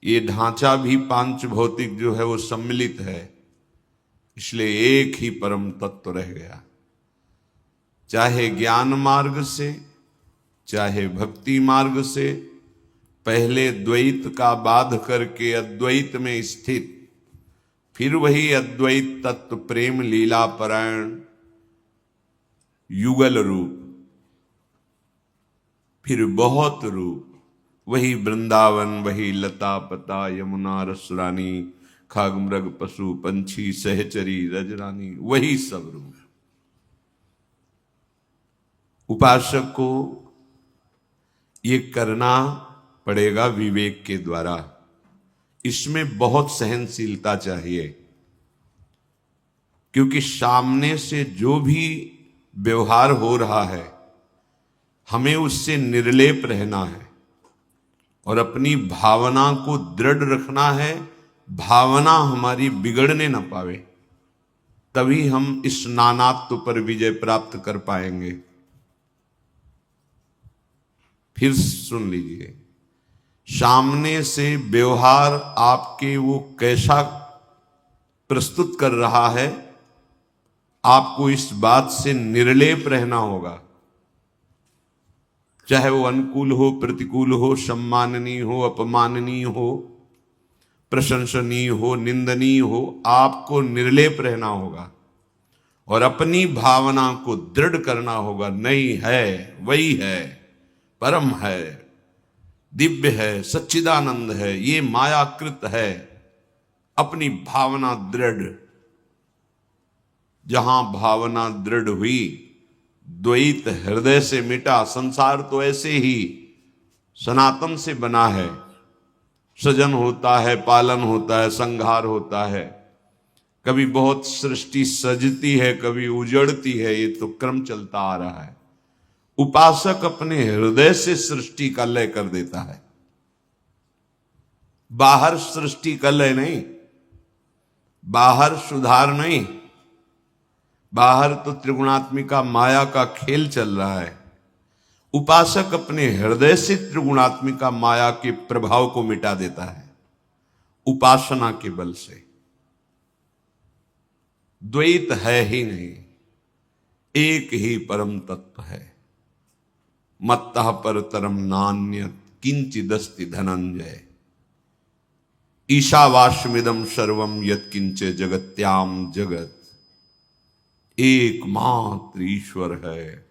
ये ढांचा भी पांच भौतिक जो है वो सम्मिलित है, इसलिए एक ही परम तत्व रह गया। चाहे ज्ञान मार्ग से चाहे भक्ति मार्ग से, पहले द्वैत का बाध करके अद्वैत में स्थित, फिर वही अद्वैत तत्व प्रेम लीला परायण युगल रूप, फिर बहुत रूप, वही वृंदावन, वही लता पता यमुना रसरानी, खाग मृग पशु पंछी सहचरी रजरानी, वही सब रूप। उपासक को ये करना पड़ेगा विवेक के द्वारा। इसमें बहुत सहनशीलता चाहिए, क्योंकि सामने से जो भी व्यवहार हो रहा है हमें उससे निर्लेप रहना है और अपनी भावना को दृढ़ रखना है। भावना हमारी बिगड़ने न पावे, तभी हम इस नानात्व पर विजय प्राप्त कर पाएंगे। फिर सुन लीजिए, सामने से व्यवहार आपके वो कैसा प्रस्तुत कर रहा है, आपको इस बात से निर्लेप रहना होगा। चाहे वो अनुकूल हो, प्रतिकूल हो, सम्माननीय हो, अपमाननीय हो, प्रशंसनीय हो, निंदनीय हो, आपको निर्लेप रहना होगा और अपनी भावना को दृढ़ करना होगा। नहीं है, वही है, परम है, दिव्य है, सच्चिदानंद है, ये मायाकृत है। अपनी भावना दृढ़, जहां भावना दृढ़ हुई, द्वैत हृदय से मिटा। संसार तो ऐसे ही सनातन से बना है, सृजन होता है, पालन होता है, संहार होता है, कभी बहुत सृष्टि सजती है, कभी उजड़ती है, ये तो क्रम चलता आ रहा है। उपासक अपने हृदय से सृष्टि का लय कर देता है, बाहर सृष्टि का लय नहीं, बाहर सुधार नहीं, बाहर तो त्रिगुणात्मिका माया का खेल चल रहा है। उपासक अपने हृदय से त्रिगुणात्मिका माया के प्रभाव को मिटा देता है उपासना के बल से। द्वैत है ही नहीं, एक ही परम तत्व है। मत्तः परतरम नान्यत् किंचिदस्ति धनंजय, ईशावास्यमिदं सर्वं यत्किंच जगत्याम जगत। एकमात्र ईश्वर है,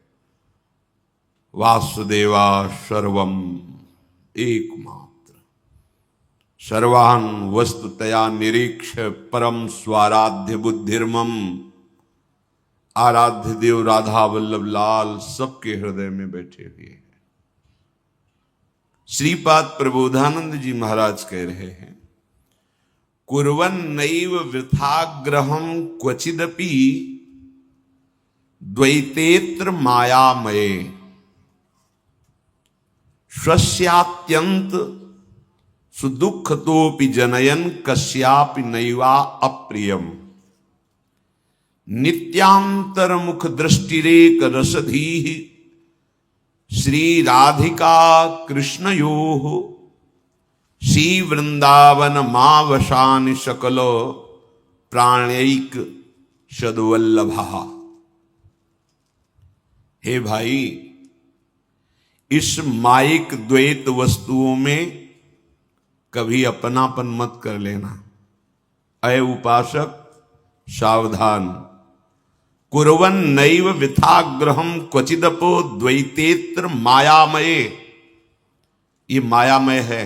वासुदेवा सर्वम, एकमात्र। सर्वान् वस्तुतया निरीक्ष्य परम स्वाराध्य बुद्धिर्मम। आराध्य देव राधा वल्लभ लाल सबके हृदय में बैठे हुए हैं। श्रीपाद प्रबोधानंद जी महाराज कह रहे हैं, कुर्वन् नैव वृथाग्रहं क्वचिदपि द्वैतेत्र मायामये, स्वस्यात्यंत सुदुःखतोपि जनयन् कस्यापि नैवा अप्रियम। नित्यांतर मुख दृष्टिरेक रसधीः श्री राधिका कृष्णयोः, श्री वृंदावन मावशानि सकलो प्राणैक सद्वल्लभः। हे भाई, इस माइक द्वैत वस्तुओं में कभी अपनापन मत कर लेना। अय उपासक सावधान। कुर्वन् नैव वृथाग्रहं क्वचिदपो द्वैतेत्र मायामये, ये मायामय है।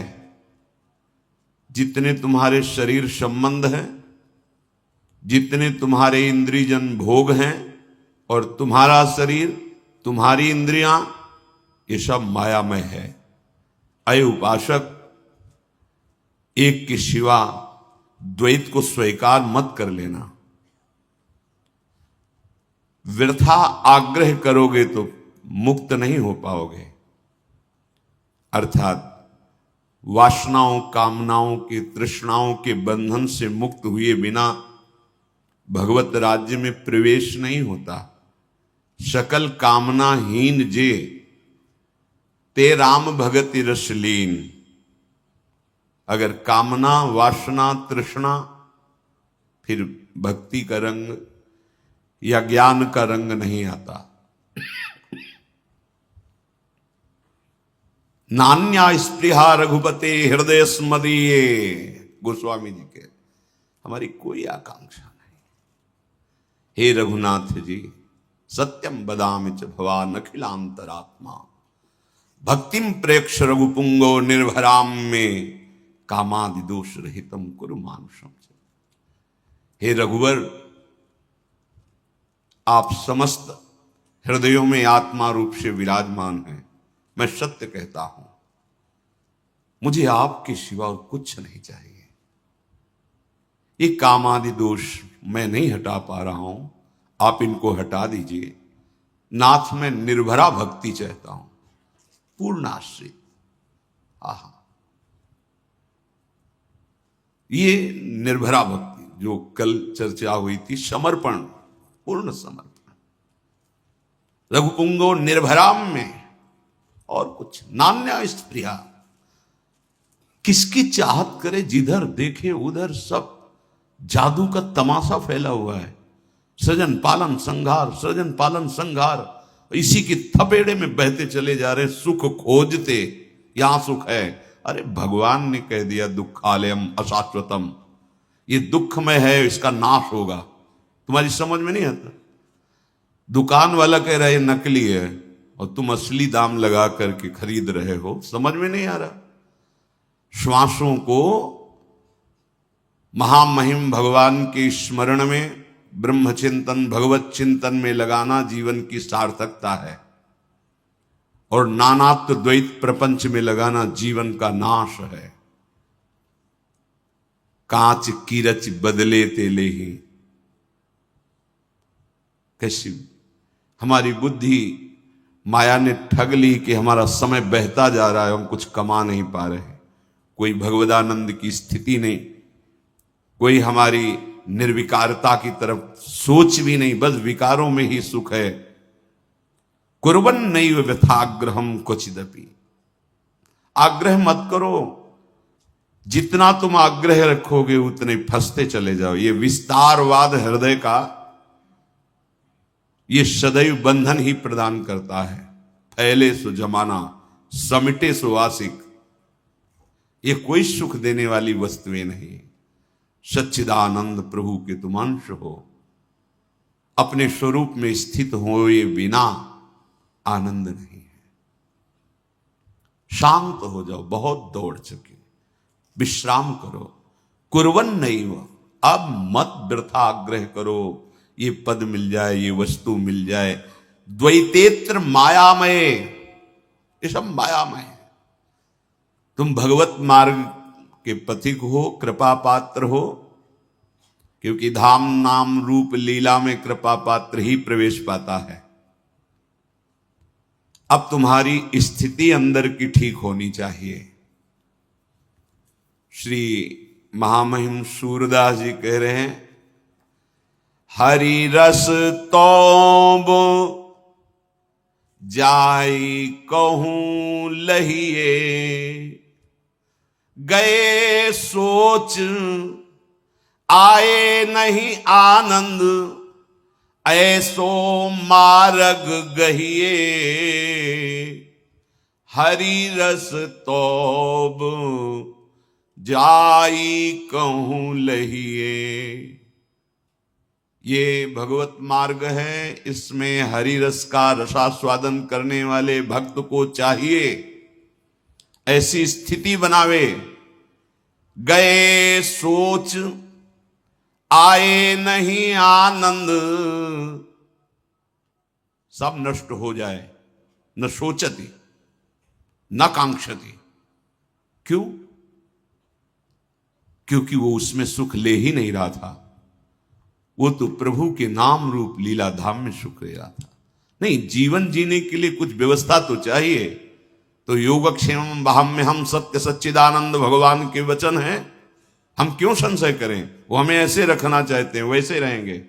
जितने तुम्हारे शरीर संबंध हैं, जितने तुम्हारे इंद्रियजन भोग हैं और तुम्हारा शरीर, तुम्हारी इंद्रियां, ये सब मायामय है। अय उपासक, एक के सिवा द्वैत को स्वीकार मत कर लेना। वृथा आग्रह करोगे तो मुक्त नहीं हो पाओगे। अर्थात वासनाओं, कामनाओं के, तृष्णाओं के बंधन से मुक्त हुए बिना भगवत राज्य में प्रवेश नहीं होता। सकल कामनाहीन जे ते राम भगति रसलीन। अगर कामना, वासना, तृष्णा, फिर भक्ति का रंग या ज्ञान का रंग नहीं आता। नान्या स्पृहा रघुपते हृदय स्मदीये, गोस्वामी जी के, हमारी कोई आकांक्षा नहीं। हे रघुनाथ जी, सत्यम बदामि च भवान अखिलांतरात्मा, भक्तिम प्रेक्ष रघुपुंगो निर्भराम में कामादि दोष रहितम कुरु मानुषम। हे रघुवर, आप समस्त हृदयों में आत्मा रूप से विराजमान हैं। मैं सत्य कहता हूं, मुझे आपके सिवा और कुछ नहीं चाहिए। ये काम आदि दोष मैं नहीं हटा पा रहा हूं, आप इनको हटा दीजिए। नाथ, मैं निर्भरा भक्ति चाहता हूं, पूर्ण आश्रित। आहा, ये निर्भरा भक्ति जो कल चर्चा हुई थी, समर्पण, पूर्ण समर्पण। रघुपुंगो निर्भराम में, और कुछ नान्या स्प्रिया, किसकी चाहत करे, जिधर देखे उधर सब जादू का तमाशा फैला हुआ है। सृजन पालन संहार, सृजन पालन संहार, इसी की थपेड़े में बहते चले जा रहे, सुख खोजते, यहां सुख है। अरे भगवान ने कह दिया दुखालयम अशाश्वतम, ये दुखमय है, इसका नाश होगा। तुम्हारी समझ में नहीं आता। दुकान वाला कह रहा है नकली है और तुम असली दाम लगा करके खरीद रहे हो, समझ में नहीं आ रहा। श्वासों को महामहिम भगवान के स्मरण में, ब्रह्म चिंतन, भगवत चिंतन में लगाना जीवन की सार्थकता है, और नानात्व द्वैत प्रपंच में लगाना जीवन का नाश है। कांच कीरच बदले तेले ही, कैसी हमारी बुद्धि माया ने ठग ली कि हमारा समय बहता जा रहा है, हम कुछ कमा नहीं पा रहे। कोई भगवदानंद की स्थिति नहीं, कोई हमारी निर्विकारता की तरफ सोच भी नहीं, बस विकारों में ही सुख है। कुर्बन नैव व्यथाग्रहम क्वचिदपि, आग्रह मत करो। जितना तुम आग्रह रखोगे उतने फंसते चले जाओ। ये विस्तारवाद हृदय का, ये सदैव बंधन ही प्रदान करता है। फैले सो जमाना, समिटे सो आशिक, ये कोई सुख देने वाली वस्तुएं नहीं। सच्चिदानंद प्रभु के तुम अंश हो, अपने स्वरूप में स्थित हो, ये बिना आनंद नहीं है। शांत हो जाओ, बहुत दौड़ चुके, विश्राम करो। कुर्बन नहीं हो, अब मत वृथा आग्रह करो, ये पद मिल जाए, ये वस्तु मिल जाए। द्वैतेत्र मायामय, ये सब मायामय है। तुम भगवत मार्ग के पथिक हो, कृपा पात्र हो, क्योंकि धाम नाम रूप लीला में कृपा पात्र ही प्रवेश पाता है। अब तुम्हारी स्थिति अंदर की ठीक होनी चाहिए। श्री महामहिम सूरदास जी कह रहे हैं, हरि रस तौब जाई कहूं लहिए, गए सोच आए नहीं आनंद, ऐसो मार्ग गहिए। हरि रस तौब जाई कहूं लहिए। ये भगवत मार्ग है, इसमें हरि रस का रसास्वादन करने वाले भक्त को चाहिए ऐसी स्थिति बनावे। गए सोच आए नहीं आनंद, सब नष्ट हो जाए। न सोचती न कांक्षती, क्यों? क्योंकि वो उसमें सुख ले ही नहीं रहा था। वो तो प्रभु के नाम रूप लीला धाम में सुख ले रहा था। नहीं, जीवन जीने के लिए कुछ व्यवस्था तो चाहिए। तो योगक्षेमम वहाम में हम सत्य सच्चिदानंद भगवान के वचन हैं, हम क्यों संशय करें? वो हमें ऐसे रखना चाहते हैं, वैसे रहेंगे।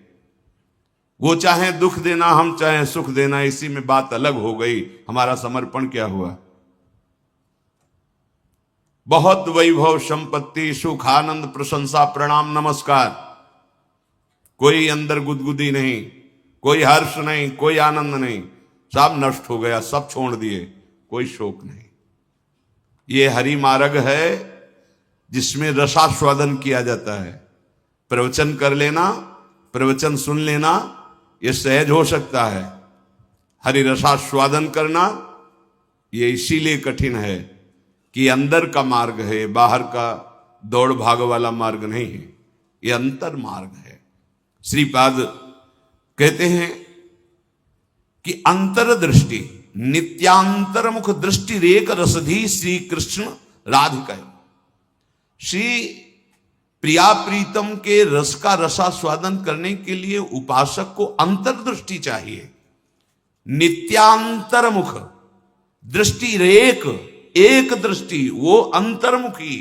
वो चाहे दुख देना, हम चाहे सुख देना, इसी में बात अलग हो गई। हमारा समर्पण क्या हुआ? बहुत वैभव संपत्ति सुख आनंद प्रशंसा प्रणाम नमस्कार, कोई अंदर गुदगुदी नहीं, कोई हर्ष नहीं, कोई आनंद नहीं, सब नष्ट हो गया, सब छोड़ दिए, कोई शोक नहीं। ये हरि मार्ग है जिसमें रसास्वादन किया जाता है। प्रवचन कर लेना, प्रवचन सुन लेना, ये सहज हो सकता है। हरि रसास्वादन करना ये इसीलिए कठिन है कि अंदर का मार्ग है, बाहर का दौड़ भाग वाला मार्ग नहीं है, ये अंतर मार्ग है। श्रीपाद कहते हैं कि अंतरदृष्टि नित्यांतरमुख दृष्टि रेक रसधी श्री कृष्ण राधिका। श्री प्रिया प्रीतम के रस का रसास्वादन करने के लिए उपासक को अंतर्दृष्टि चाहिए। नित्यांतरमुख दृष्टि रेक, एक दृष्टि, वो अंतर्मुखी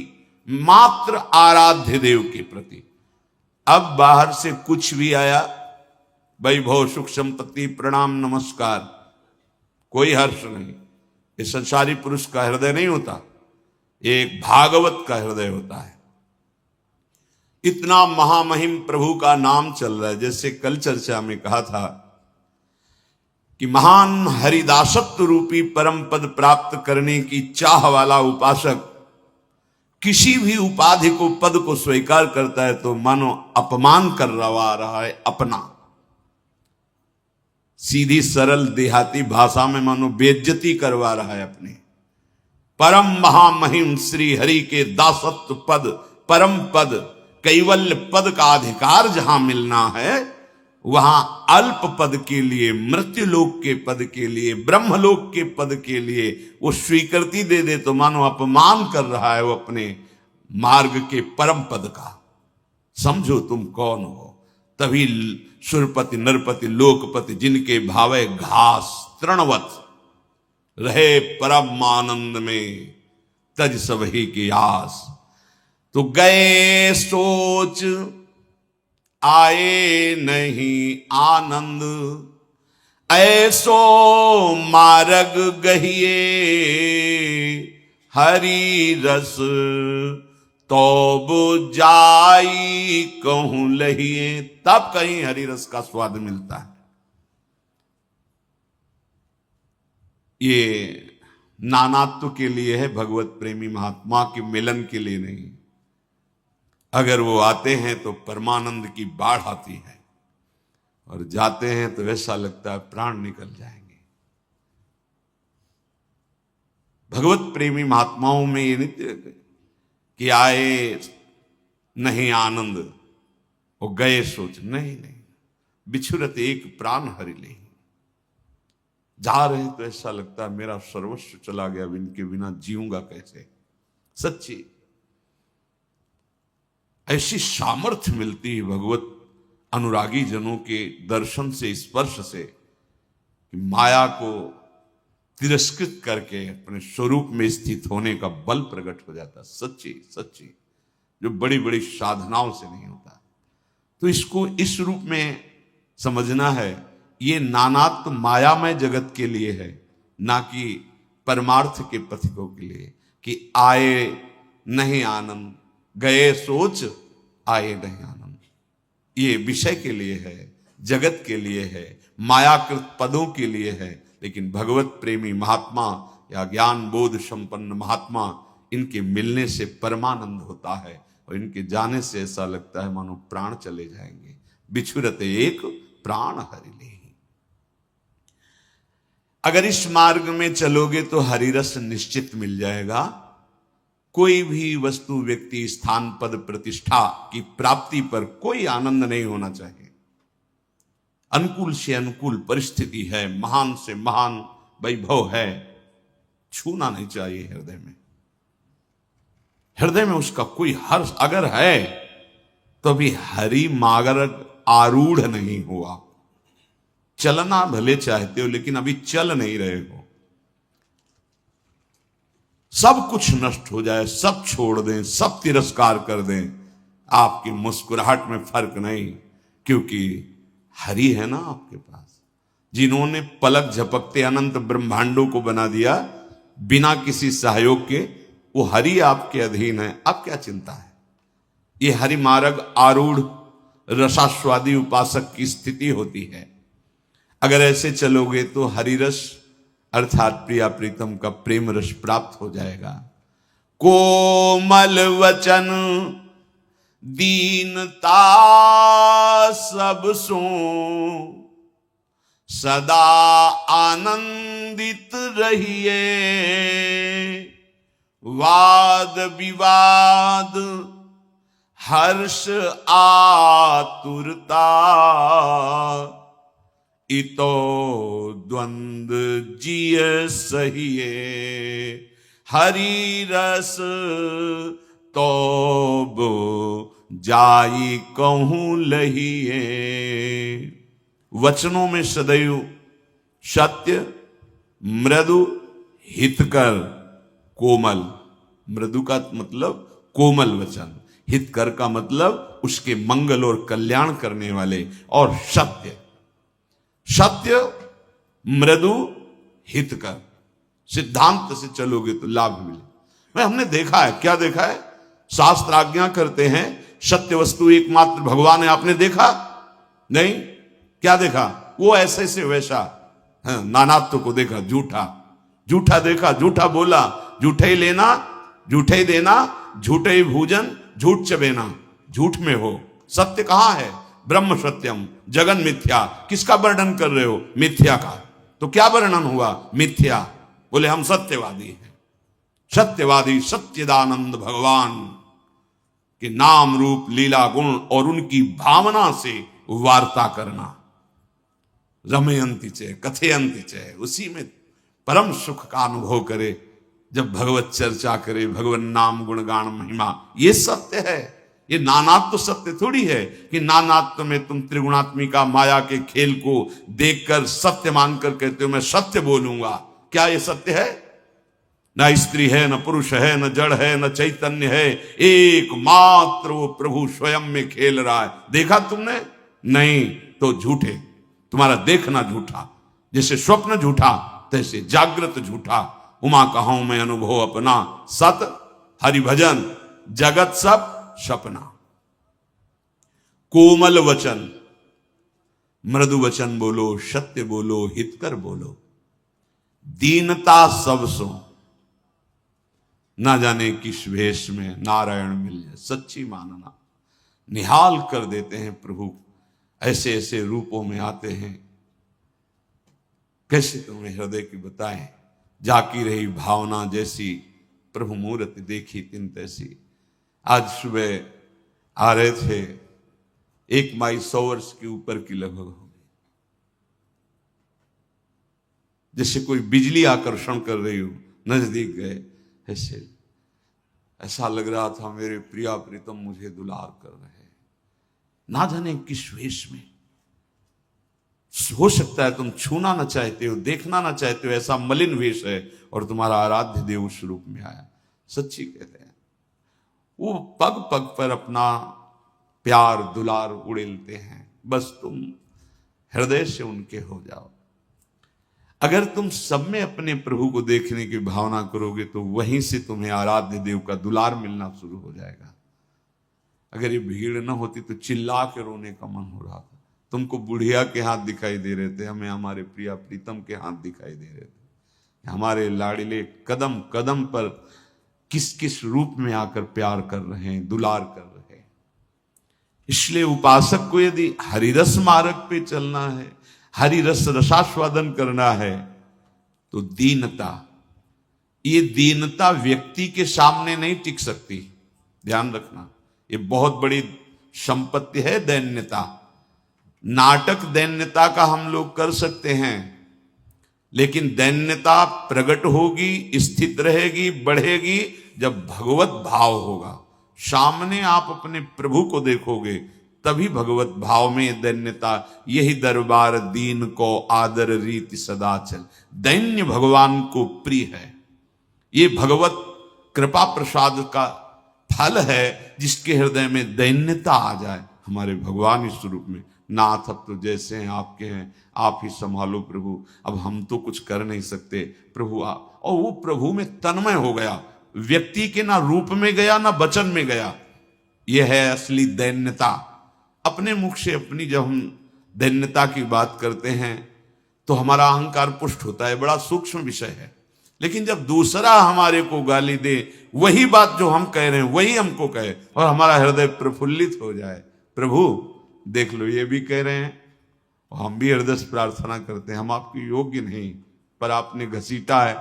मात्र आराध्य देव के प्रति। अब बाहर से कुछ भी आया, वैभव सुख संपत्ति प्रणाम नमस्कार, कोई हर्ष नहीं। ये संसारी पुरुष का हृदय नहीं होता, एक भागवत का हृदय होता है। इतना महामहिम प्रभु का नाम चल रहा है। जैसे कल चर्चा में कहा था कि महान हरिदासत्व रूपी परम पद प्राप्त करने की चाह वाला उपासक किसी भी उपाधि को, पद को स्वीकार करता है तो मानो अपमान करवा रहा है अपना। सीधी सरल देहाती भाषा में मानो बेइज्जती करवा रहा है अपने। परम महामहिम श्री हरि के दासत्व पद, परम पद, कैवल्य पद का अधिकार जहां मिलना है, वहां अल्प पद के लिए, मृत्यु लोक के पद के लिए, ब्रह्मलोक के पद के लिए वो स्वीकृति दे दे तो मानो अपमान कर रहा है वो अपने मार्ग के परम पद का। समझो तुम कौन हो। तभी सुरपति नरपति लोकपति जिनके भावे घास तृणवत रहे परम आनंद में तज सबही की आस। तो गए सोच आए नहीं आनंद, ऐसो मार्ग गहिए हरि रस तौब जाई कहूं लहिए। तब कहीं हरि रस का स्वाद मिलता है। ये नानात्व के लिए है, भगवत प्रेमी महात्मा के मिलन के लिए नहीं। अगर वो आते हैं तो परमानंद की बाढ़ आती है, और जाते हैं तो ऐसा लगता है प्राण निकल जाएंगे। भगवत प्रेमी महात्माओं में ये नित्य कि आए नहीं आनंद और गए सोच, नहीं नहीं, बिछुरत एक प्राण हरि ले। जा रहे तो ऐसा लगता है मेरा सर्वस्व चला गया, अब इनके बिना जीऊंगा कैसे। सच्ची ऐसी सामर्थ्य मिलती है भगवत अनुरागी जनों के दर्शन से, स्पर्श से, कि माया को तिरस्कृत करके अपने स्वरूप में स्थित होने का बल प्रकट हो जाता। सच्ची सच्ची, जो बड़ी बड़ी साधनाओं से नहीं होता। तो इसको इस रूप में समझना है। ये नानात्व मायामय जगत के लिए है, ना कि परमार्थ के पथिकों के लिए। कि आए नहीं आनंद, गए सोच आए नहीं आनंद, ये विषय के लिए है, जगत के लिए है, मायाकृत पदों के लिए है। लेकिन भगवत प्रेमी महात्मा या ज्ञान बोध संपन्न महात्मा, इनके मिलने से परमानंद होता है, और इनके जाने से ऐसा लगता है मानो प्राण चले जाएंगे। बिछुरते एक प्राण हरि ले। अगर इस मार्ग में चलोगे तो हरिरस निश्चित मिल जाएगा। कोई भी वस्तु, व्यक्ति, स्थान, पद, प्रतिष्ठा की प्राप्ति पर कोई आनंद नहीं होना चाहिए। अनुकूल से अनुकूल परिस्थिति है, महान से महान वैभव है, छूना नहीं चाहिए हृदय में। हृदय में उसका कोई हर्ष अगर है तो भी हरि मार्ग आरूढ़ नहीं हुआ। चलना भले चाहते हो लेकिन अभी चल नहीं रहे हो। सब कुछ नष्ट हो जाए, सब छोड़ दें, सब तिरस्कार कर दें, आपकी मुस्कुराहट में फर्क नहीं, क्योंकि हरि है ना आपके पास, जिन्होंने पलक झपकते अनंत ब्रह्मांडों को बना दिया बिना किसी सहयोग के। वो हरि आपके अधीन है, अब क्या चिंता है। ये हरि मार्ग आरूढ़ रसास्वादी उपासक की स्थिति होती है। अगर ऐसे चलोगे तो हरि रस अर्थात प्रिया प्रीतम का प्रेम रस प्राप्त हो जाएगा। कोमल वचन दीनता सब सो सदा आनंदित रहिए, वाद विवाद हर्ष आतुरता इतो द्वंद्व जिय सहिए, हरि रस तो जाई कहूं लहिए। वचनों में सदैव सत्य, मृदु, हितकर, कोमल। मृदु का मतलब कोमल वचन, हितकर का मतलब उसके मंगल और कल्याण करने वाले, और सत्य, सत्य मृदु हितकर सिद्धांत से चलोगे तो लाभ मिले। मैं हमने देखा है, क्या देखा है, शास्त्र आज्ञा करते हैं सत्य वस्तु एकमात्र भगवान है। आपने देखा नहीं? क्या देखा? वो ऐसे से वैसा नानात्व को देखा, झूठा झूठा देखा, झूठा बोला, झूठे ही लेना, झूठे ही देना, झूठे ही भोजन, झूठ चबेना, झूठ में हो। सत्य कहां है? ब्रह्म सत्यम जगन मिथ्या। किसका वर्णन कर रहे हो? मिथ्या का। तो क्या वर्णन हुआ? मिथ्या। बोले हम सत्यवादी हैं। सत्यवादी सत्यदानंद भगवान के नाम रूप लीला गुण और उनकी भावना से वार्ता करना। रमयंती च कथयंती च, उसी में परम सुख का अनुभव करे जब भगवत चर्चा करे, भगवान नाम गुणगान महिमा। ये सत्य है। ये नानात्व सत्य थोड़ी है कि नानात्व में तुम त्रिगुणात्मिका माया के खेल को देखकर सत्य मानकर कहते हो मैं सत्य बोलूंगा। क्या ये सत्य है? न स्त्री है, न पुरुष है, न जड़ है, न चैतन्य है, एकमात्र वो प्रभु स्वयं में खेल रहा है। देखा तुमने? नहीं तो झूठे। तुम्हारा देखना झूठा, जैसे स्वप्न झूठा तैसे जागृत झूठा। उमा कहूं मैं अनुभव अपना, सत हरिभजन जगत सब सपना। कोमल वचन, मृदु वचन बोलो, सत्य बोलो, हितकर बोलो। दीनता सब सो, ना जाने किस वेश में नारायण मिल जाए। सच्ची मानना, निहाल कर देते हैं प्रभु। ऐसे ऐसे रूपों में आते हैं, कैसे तुम्हें हृदय की बताएं। जाकी रही भावना जैसी, प्रभु मूर्ति देखी तिन तैसी। आज सुबह आ रहे थे, एक माई 100 वर्ष के ऊपर की लगभग हो गई, जैसे कोई बिजली आकर्षण कर रही हो। नजदीक गए, ऐसा लग रहा था मेरे प्रिया प्रीतम मुझे दुलार कर रहे हैं। ना जाने किस वेश में। हो सकता है तुम छूना ना चाहते हो, देखना ना चाहते हो, ऐसा मलिन वेश है और तुम्हारा आराध्य देव उस रूप में आया। सच्ची कहते हैं वो पग पग पर अपना प्यार दुलार उड़ेलते हैं। बस तुम हृदय से उनके हो जाओ। अगर तुम सब में अपने प्रभु को देखने की भावना करोगे तो वहीं से तुम्हें आराध्य देव का दुलार मिलना शुरू हो जाएगा। अगर ये भीड़ न होती तो चिल्ला के रोने का मन हो रहा था। तुमको बुढ़िया के हाथ दिखाई दे रहे थे, हमें हमारे प्रिया प्रीतम के हाथ दिखाई दे रहे थे। हमारे लाडिले कदम कदम पर किस किस रूप में आकर प्यार कर रहे हैं, दुलार कर रहे हैं। इसलिए उपासक को यदि हरिरस मार्ग पे चलना है, हरिरस रसास्वादन करना है, तो दीनता, ये दीनता व्यक्ति के सामने नहीं टिक सकती। ध्यान रखना, ये बहुत बड़ी संपत्ति है दैन्यता। नाटक दैन्यता का हम लोग कर सकते हैं, लेकिन दैन्यता प्रकट होगी, स्थित रहेगी, बढ़ेगी जब भगवत भाव होगा। सामने आप अपने प्रभु को देखोगे तभी भगवत भाव में दैन्यता। यही दरबार दीन को आदर रीति सदा चल। दैन्य भगवान को प्रिय है। ये भगवत कृपा प्रसाद का फल है, जिसके हृदय में दैन्यता आ जाए। हमारे भगवान इस स्वरूप में, नाथ अब तो जैसे हैं आपके हैं, आप ही संभालो प्रभु, अब हम तो कुछ कर नहीं सकते प्रभु आप। और वो प्रभु में तन्मय हो गया, व्यक्ति के ना रूप में गया ना वचन में गया। यह है असली दैन्यता। अपने मुख से अपनी जब हम दैन्यता की बात करते हैं तो हमारा अहंकार पुष्ट होता है, बड़ा सूक्ष्म विषय है। लेकिन जब दूसरा हमारे को गाली दे, वही बात जो हम कह रहे हैं वही हमको कहे और हमारा हृदय प्रफुल्लित हो जाए, प्रभु देख लो ये भी कह रहे हैं, हम भी हृदय से प्रार्थना करते हैं हम आपके योग्य नहीं, पर आपने घसीटा है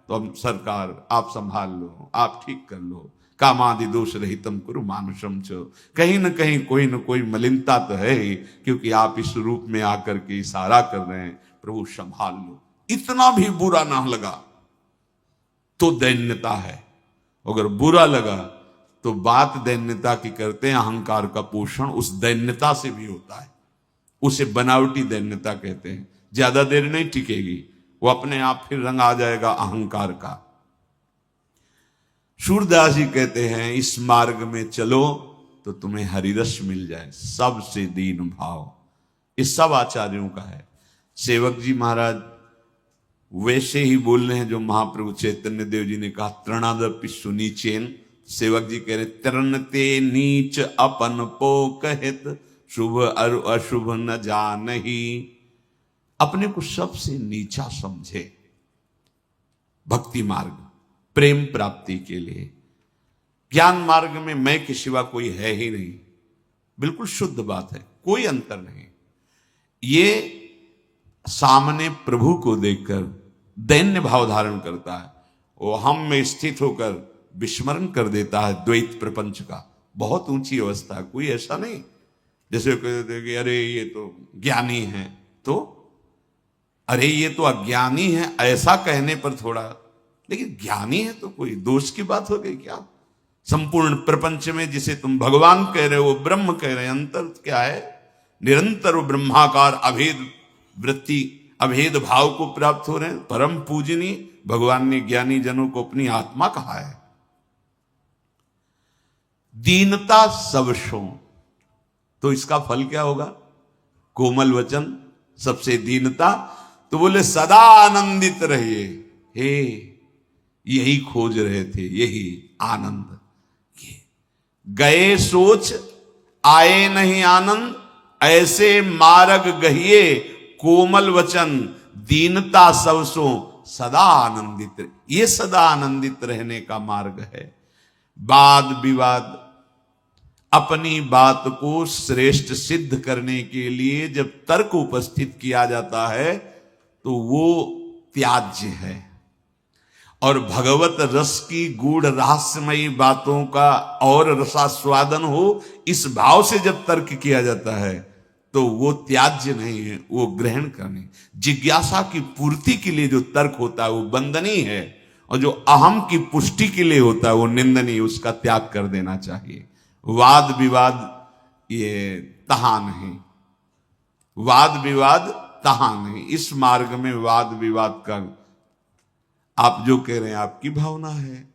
तो हम सरकार आप संभाल लो, आप ठीक कर लो। कामादि दोष रहितम कुरु मानुषम च। कहीं न कहीं कोई न कोई मलिनता तो है ही, क्योंकि आप इस रूप में आकर के इशारा कर रहे हैं, प्रभु संभाल लो। इतना भी बुरा ना लगा तो दैन्यता है, अगर बुरा लगा तो बात दैन्यता की करते हैं। अहंकार का पोषण उस दैन्यता से भी होता है, उसे बनावटी दैन्यता कहते हैं। ज्यादा देर नहीं टिकेगी, वो अपने आप फिर रंग आ जाएगा अहंकार का। सूरदास जी कहते हैं इस मार्ग में चलो तो तुम्हें हरिरस मिल जाए, सबसे दीन भाव। इस सब आचार्यों का है। सेवक जी महाराज वैसे ही बोल रहे हैं जो महाप्रभु चैतन्य देव जी ने कहा, तृणादपि सुनीचेन। सेवक जी कह रहे तृणते नीच अपन पो कहित, शुभ और अशुभ न जानही। अपने को सबसे नीचा समझे भक्ति मार्ग प्रेम प्राप्ति के लिए। ज्ञान मार्ग में मैं के सिवा कोई है ही नहीं, बिल्कुल शुद्ध बात है, कोई अंतर नहीं। ये सामने प्रभु को देखकर दैन्य भाव धारण करता है, वो हम में स्थित होकर विस्मरण कर देता है द्वैत प्रपंच का। बहुत ऊंची अवस्था है, कोई ऐसा नहीं जैसे कहते कि अरे ये तो ज्ञानी है, तो अरे ये तो अज्ञानी है, ऐसा कहने पर थोड़ा, लेकिन ज्ञानी है तो कोई दोष की बात हो गई क्या? संपूर्ण प्रपंच में जिसे तुम भगवान कह रहे हो, ब्रह्म कह रहे हैं, अंतर क्या है? निरंतर ब्रह्माकार अभेद वृत्ति अभेद भाव को प्राप्त हो रहे हैं। परम पूजनीय भगवान ने ज्ञानी जनों को अपनी आत्मा कहा है। दीनता सबसों, तो इसका फल क्या होगा? कोमल वचन, सबसे दीनता। तो बोले सदा आनंदित रहिए। हे यही खोज रहे थे, यही आनंद। गए सोच आए नहीं आनंद, ऐसे मार्ग गहिए कोमल वचन, दीनता सबसों सदा आनंदित। ये सदा आनंदित रहने का मार्ग है। वाद विवाद, अपनी बात को श्रेष्ठ सिद्ध करने के लिए जब तर्क उपस्थित किया जाता है तो वो त्याज्य है। और भगवत रस की गूढ़ रहस्यमयी बातों का और रसास्वादन हो, इस भाव से जब तर्क किया जाता है तो वो त्याज्य नहीं है, वो ग्रहण करने। जिज्ञासा की पूर्ति के लिए जो तर्क होता है वो वंदनीय है, और जो अहम की पुष्टि के लिए होता है वो निंदनीय, उसका त्याग कर देना चाहिए। वाद विवाद ये तहा नहीं, वाद विवाद तहा नहीं। इस मार्ग में वाद विवाद का, आप जो कह रहे हैं आपकी भावना है,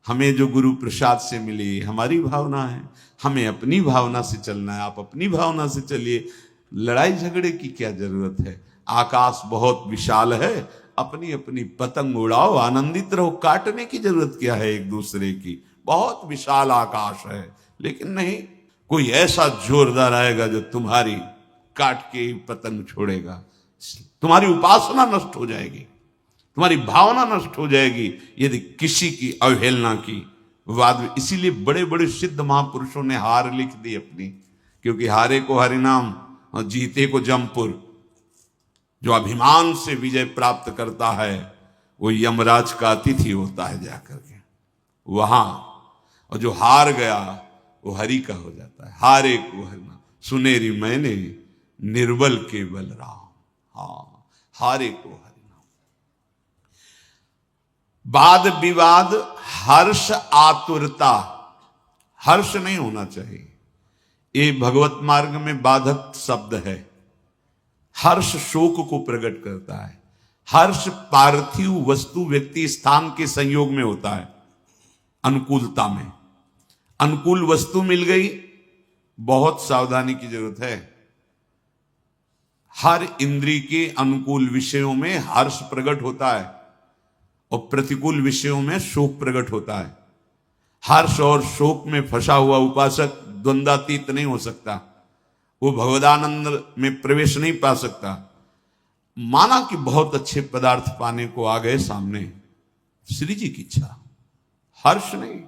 हमें जो गुरु प्रसाद से मिली हमारी भावना है, हमें अपनी भावना से चलना है, आप अपनी भावना से चलिए। लड़ाई झगड़े की क्या जरूरत है? आकाश बहुत विशाल है, अपनी अपनी पतंग उड़ाओ, आनंदित रहो। काटने की जरूरत क्या है एक दूसरे की? बहुत विशाल आकाश है, लेकिन नहीं, कोई ऐसा जोरदार आएगा जो तुम्हारी काट के पतंग छोड़ेगा। तुम्हारी उपासना नष्ट हो जाएगी, तुम्हारी भावना नष्ट हो जाएगी यदि किसी की अवहेलना की। वाद, इसीलिए बड़े बड़े सिद्ध महापुरुषों ने हार लिख दी अपनी, क्योंकि हारे को हरिनाम और जीते को जमपुर। जो अभिमान से विजय प्राप्त करता है वो यमराज का अतिथि होता है जाकर के वहां, और जो हार गया वो हरि का हो जाता है। हारे को हरिनाम सुनेरी मैंने, निर्बल के बल राम। हाँ, हारे को हरिनाम। वाद विवाद, हर्ष आतुरता, हर्ष नहीं होना चाहिए, ये भगवत मार्ग में बाधक शब्द है। हर्ष शोक को प्रकट करता है। हर्ष पार्थिव वस्तु व्यक्ति स्थान के संयोग में होता है, अनुकूलता में। अनुकूल वस्तु मिल गई, बहुत सावधानी की जरूरत है। हर इंद्रिय के अनुकूल विषयों में हर्ष प्रकट होता है और प्रतिकूल विषयों में शोक प्रकट होता है। हर्ष और शोक में फंसा हुआ उपासक द्वंद्वातीत नहीं हो सकता, वो भगवदानंद में प्रवेश नहीं पा सकता। माना कि बहुत अच्छे पदार्थ पाने को आ गए सामने, श्री जी की इच्छा, हर्ष नहीं।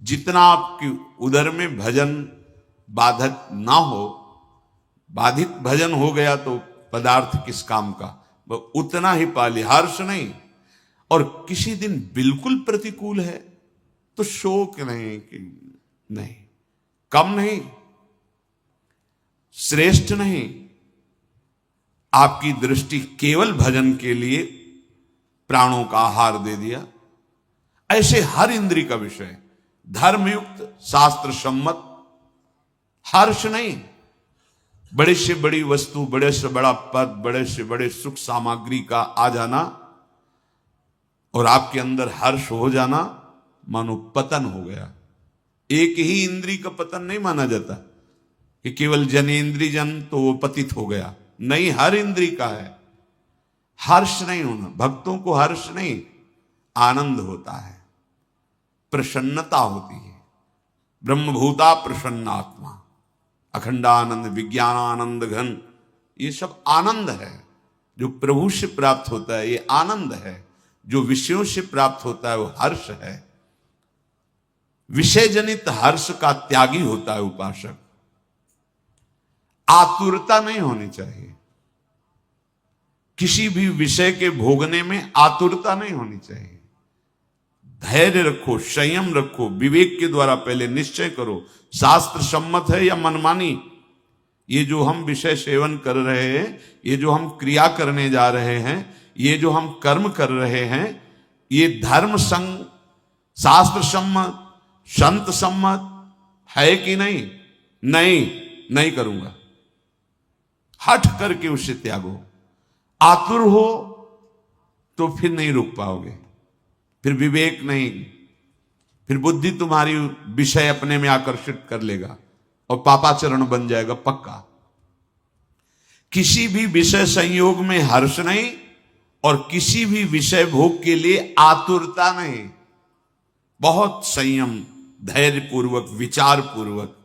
जितना आपकी उदर में भजन बाधक ना हो, बाधित भजन हो गया तो पदार्थ किस काम का, वह उतना ही पाले, हर्ष नहीं। और किसी दिन बिल्कुल प्रतिकूल है तो शोक नहीं कि नहीं, कम नहीं, श्रेष्ठ नहीं। आपकी दृष्टि केवल भजन के लिए प्राणों का आहार दे दिया। ऐसे हर इंद्रिय का विषय धर्मयुक्त शास्त्र सम्मत हर्ष नहीं। बड़े से बड़ी वस्तु, बड़े से बड़ा पद, बड़े से बड़े सुख सामग्री का आ जाना और आपके अंदर हर्ष हो जाना, मानो पतन हो गया। एक ही इंद्रिय का पतन नहीं माना जाता कि केवल जनेन्द्रिय जन तो वो पतित हो गया, नहीं, हर इंद्रिय का है। हर्ष नहीं होना, भक्तों को हर्ष नहीं, आनंद होता है, प्रसन्नता होती है। ब्रह्मभूता प्रसन्नात्मा, अखंडानंद, विज्ञानानंद घन, ये सब आनंद है जो प्रभु से प्राप्त होता है, ये आनंद है। जो विषयों से प्राप्त होता है वो हर्ष है। विषय जनित हर्ष का त्यागी होता है उपासक। आतुरता नहीं होनी चाहिए, किसी भी विषय के भोगने में आतुरता नहीं होनी चाहिए। धैर्य रखो, संयम रखो, विवेक के द्वारा पहले निश्चय करो, शास्त्र सम्मत है या मनमानी। ये जो हम विषय सेवन कर रहे हैं, ये जो हम क्रिया करने जा रहे हैं, ये जो हम कर्म कर रहे हैं, ये धर्म संग, शास्त्र सम्मत, संत सम्मत है कि नहीं? नहीं, नहीं करूंगा। हट करके उसे त्यागो। आतुर हो तो फिर नहीं रुक पाओगे, फिर विवेक नहीं, फिर बुद्धि तुम्हारी विषय अपने में आकर्षित कर लेगा और पापाचरण बन जाएगा पक्का। किसी भी विषय संयोग में हर्ष नहीं और किसी भी विषय भोग के लिए आतुरता नहीं। बहुत संयम, धैर्य पूर्वक, विचार पूर्वक,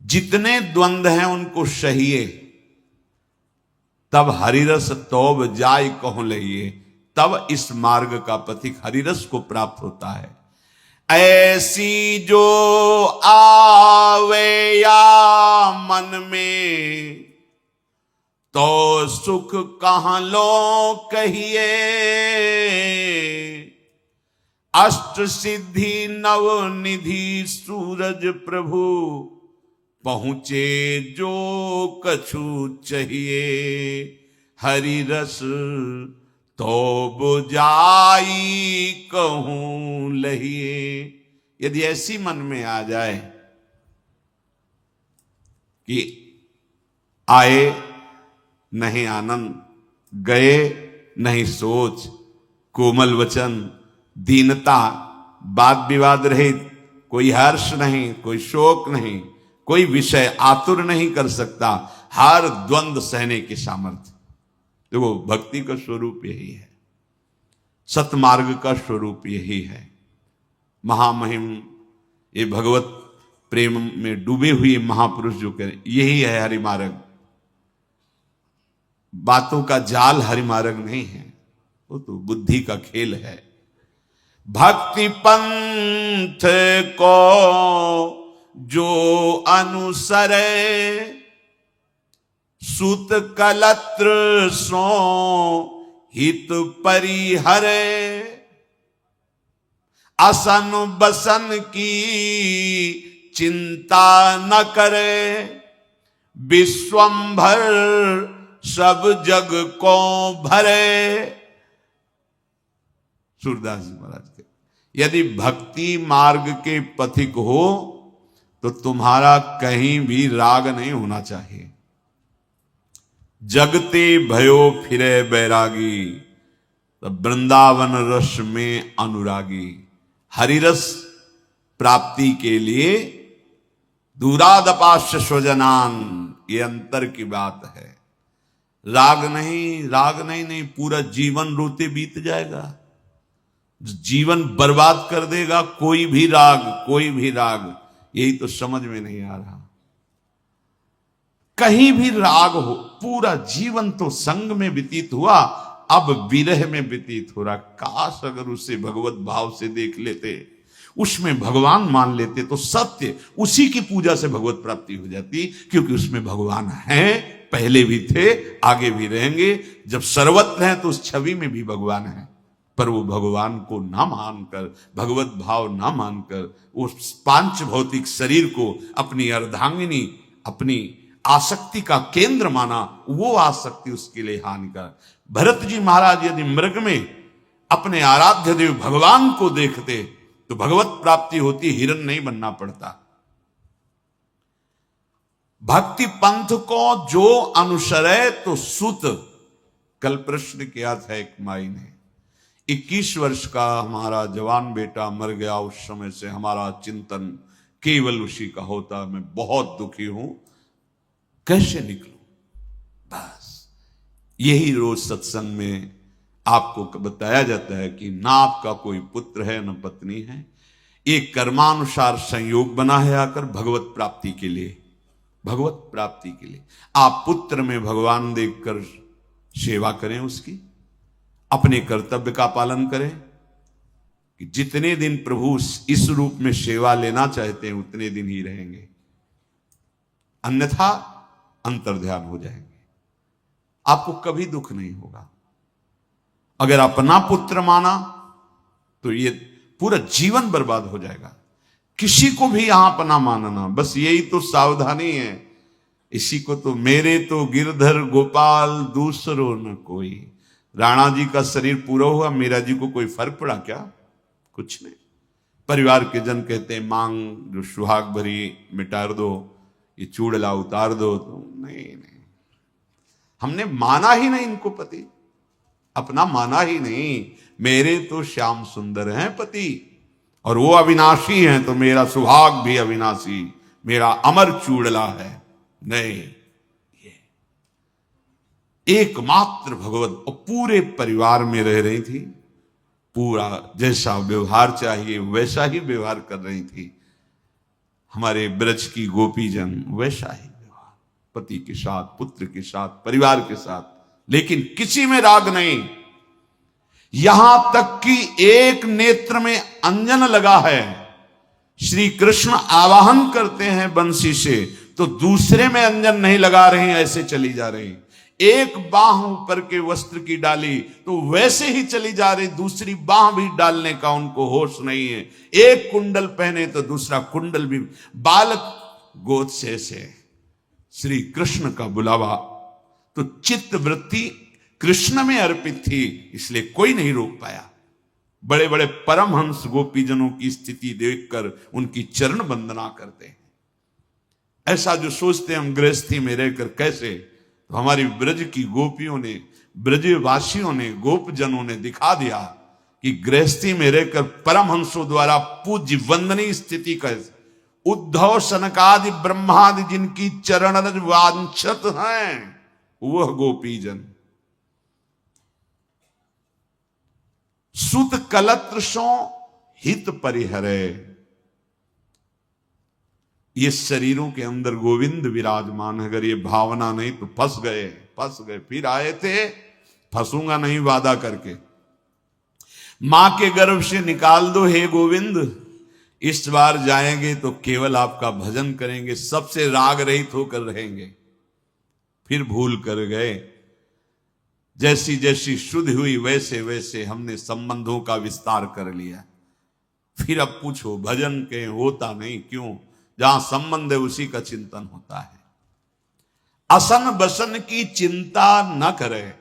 जितने द्वंद्व हैं उनको सहिए, तब हरिरस तौब जाय कहो लइए, तब इस मार्ग का पथिक हरिरस को प्राप्त होता है। ऐसी जो आवे या मन में, तो सुख कहां लो कहिए। अष्ट सिद्धि नव निधि सूरज प्रभु, पहुंचे जो कछु चाहिए। हरि रस तो बुझाई कहूं लहिए। यदि ऐसी मन में आ जाए कि आए नहीं आनंद, गए नहीं सोच, कोमल वचन, दीनता, वाद विवाद रहित, कोई हर्ष नहीं, कोई शोक नहीं, कोई विषय आतुर नहीं कर सकता, हर द्वंद्व सहने की सामर्थ्य। देखो, भक्ति का स्वरूप यही है, सतमार्ग का स्वरूप यही है। महामहिम ये भगवत प्रेम में डूबे हुए महापुरुष जो करें, यही है हरिमार्ग। बातों का जाल हरिमार्ग नहीं है, वो तो बुद्धि का खेल है। भक्ति पंथ को जो अनुसरे, सुत कलत्र सो हित परिहरे। असन बसन की चिंता न करे, विश्वंभर सब जग को भरे। सूरदास जी महाराज के, यदि भक्ति मार्ग के पथिक हो तो तुम्हारा कहीं भी राग नहीं होना चाहिए। जगते भयो फिरे बैरागी, तब वृंदावन रस में अनुरागी। हरिरस प्राप्ति के लिए दूरादपाश्य स्वजनान, ये अंतर की बात है। राग नहीं, राग नहीं, पूरा जीवन रोते बीत जाएगा। जीवन बर्बाद कर देगा कोई भी राग, कोई भी राग। यही तो समझ में नहीं आ रहा। कहीं भी राग हो, पूरा जीवन तो संग में व्यतीत हुआ, अब विरह में व्यतीत हो रहा। काश अगर उसे भगवत भाव से देख लेते, उसमें भगवान मान लेते, तो सत्य उसी की पूजा से भगवत प्राप्ति हो जाती, क्योंकि उसमें भगवान है, पहले भी थे, आगे भी रहेंगे। जब सर्वत्र हैं तो उस छवि में भी भगवान है, पर वो भगवान को ना मानकर, भगवत भाव ना मानकर, उस पांच भौतिक शरीर को अपनी अर्धांगिनी, अपनी आसक्ति का केंद्र माना। वो आसक्ति उसके लिए हानिकारक। भरत जी महाराज यदि मृग में अपने आराध्य देव भगवान को देखते तो भगवत प्राप्ति होती, हिरण नहीं बनना पड़ता। भक्ति पंथ को जो अनुसरे तो सुत। कल प्रश्न किया था एक माई ने, 21 वर्ष का हमारा जवान बेटा मर गया, उस समय से हमारा चिंतन केवल उसी का होता, मैं बहुत दुखी हूं, कैसे निकलूं। बस यही रोज सत्संग में आपको बताया जाता है कि ना आपका कोई पुत्र है न पत्नी है, एक कर्मानुसार संयोग बना है आकर भगवत प्राप्ति के लिए, भगवत प्राप्ति के लिए। आप पुत्र में भगवान देखकर सेवा करें उसकी, अपने कर्तव्य का पालन करें, कि जितने दिन प्रभु इस रूप में सेवा लेना चाहते हैं उतने दिन ही रहेंगे, अन्यथा अंतर्ध्यान हो जाएंगे। आपको कभी दुख नहीं होगा। अगर अपना पुत्र माना तो ये पूरा जीवन बर्बाद हो जाएगा। किसी को भी यहां अपना मानना, बस यही तो सावधानी है। इसी को तो मेरे तो गिरधर गोपाल दूसरो न कोई। राणा जी का शरीर पूरा हुआ, मीरा जी को कोई फर्क पड़ा क्या? कुछ नहीं। परिवार के जन कहते हैं मांग जो सुहाग भरी मिटा दो, ये चूड़ला उतार दो, तो नहीं, हमने माना ही नहीं इनको पति, अपना माना ही नहीं। मेरे तो श्याम सुंदर हैं पति, और वो अविनाशी हैं, तो मेरा सुहाग भी अविनाशी, मेरा अमर चूड़ला है। नहीं, ये एकमात्र भगवत, और पूरे परिवार में रह रही थी, पूरा जैसा व्यवहार चाहिए वैसा ही व्यवहार कर रही थी। हमारे ब्रज की गोपीजन वैसा ही व्यवहार, पति के साथ, पुत्र के साथ, परिवार के साथ, लेकिन किसी में राग नहीं। यहां तक कि एक नेत्र में अंजन लगा है, श्री कृष्ण आवाहन करते हैं बंसी से, तो दूसरे में अंजन नहीं लगा रहे, ऐसे चली जा रही। एक बाह ऊपर के वस्त्र की डाली तो वैसे ही चली जा रही, दूसरी बाह भी डालने का उनको होश नहीं है। एक कुंडल पहने तो दूसरा कुंडल भी, बालक गोद से श्री कृष्ण का बुलावा, तो चित्त वृत्ति कृष्ण में अर्पित थी, इसलिए कोई नहीं रोक पाया। बड़े बड़े परमहंस गोपीजनों की स्थिति देखकर उनकी चरण वंदना करते हैं। ऐसा जो सोचते हम गृहस्थी में रहकर कैसे, तो हमारी ब्रज की गोपियों ने, ब्रजवासियों ने, गोपजनों ने दिखा दिया कि गृहस्थी में रहकर परमहंसों द्वारा पूज्य वंदनीय स्थिति कैसे। उद्धव सनकादि ब्रह्मादि जिनकी चरण रज वांछत हैं, वह गोपीजन सुत कलत्र सो हित परिहरे। ये शरीरों के अंदर गोविंद विराजमान है। अगर ये भावना नहीं तो फंस गए। फिर आए थे, फंसूंगा नहीं वादा करके। मां के गर्भ से निकाल दो हे गोविंद, इस बार जाएंगे तो केवल आपका भजन करेंगे, सबसे राग रहित होकर रहेंगे। फिर भूल कर गए। जैसी जैसी शुद्ध हुई वैसे वैसे हमने संबंधों का विस्तार कर लिया। फिर अब पूछो भजन के होता नहीं क्यों? जहां संबंध है उसी का चिंतन होता है। असन बसन की चिंता न करे,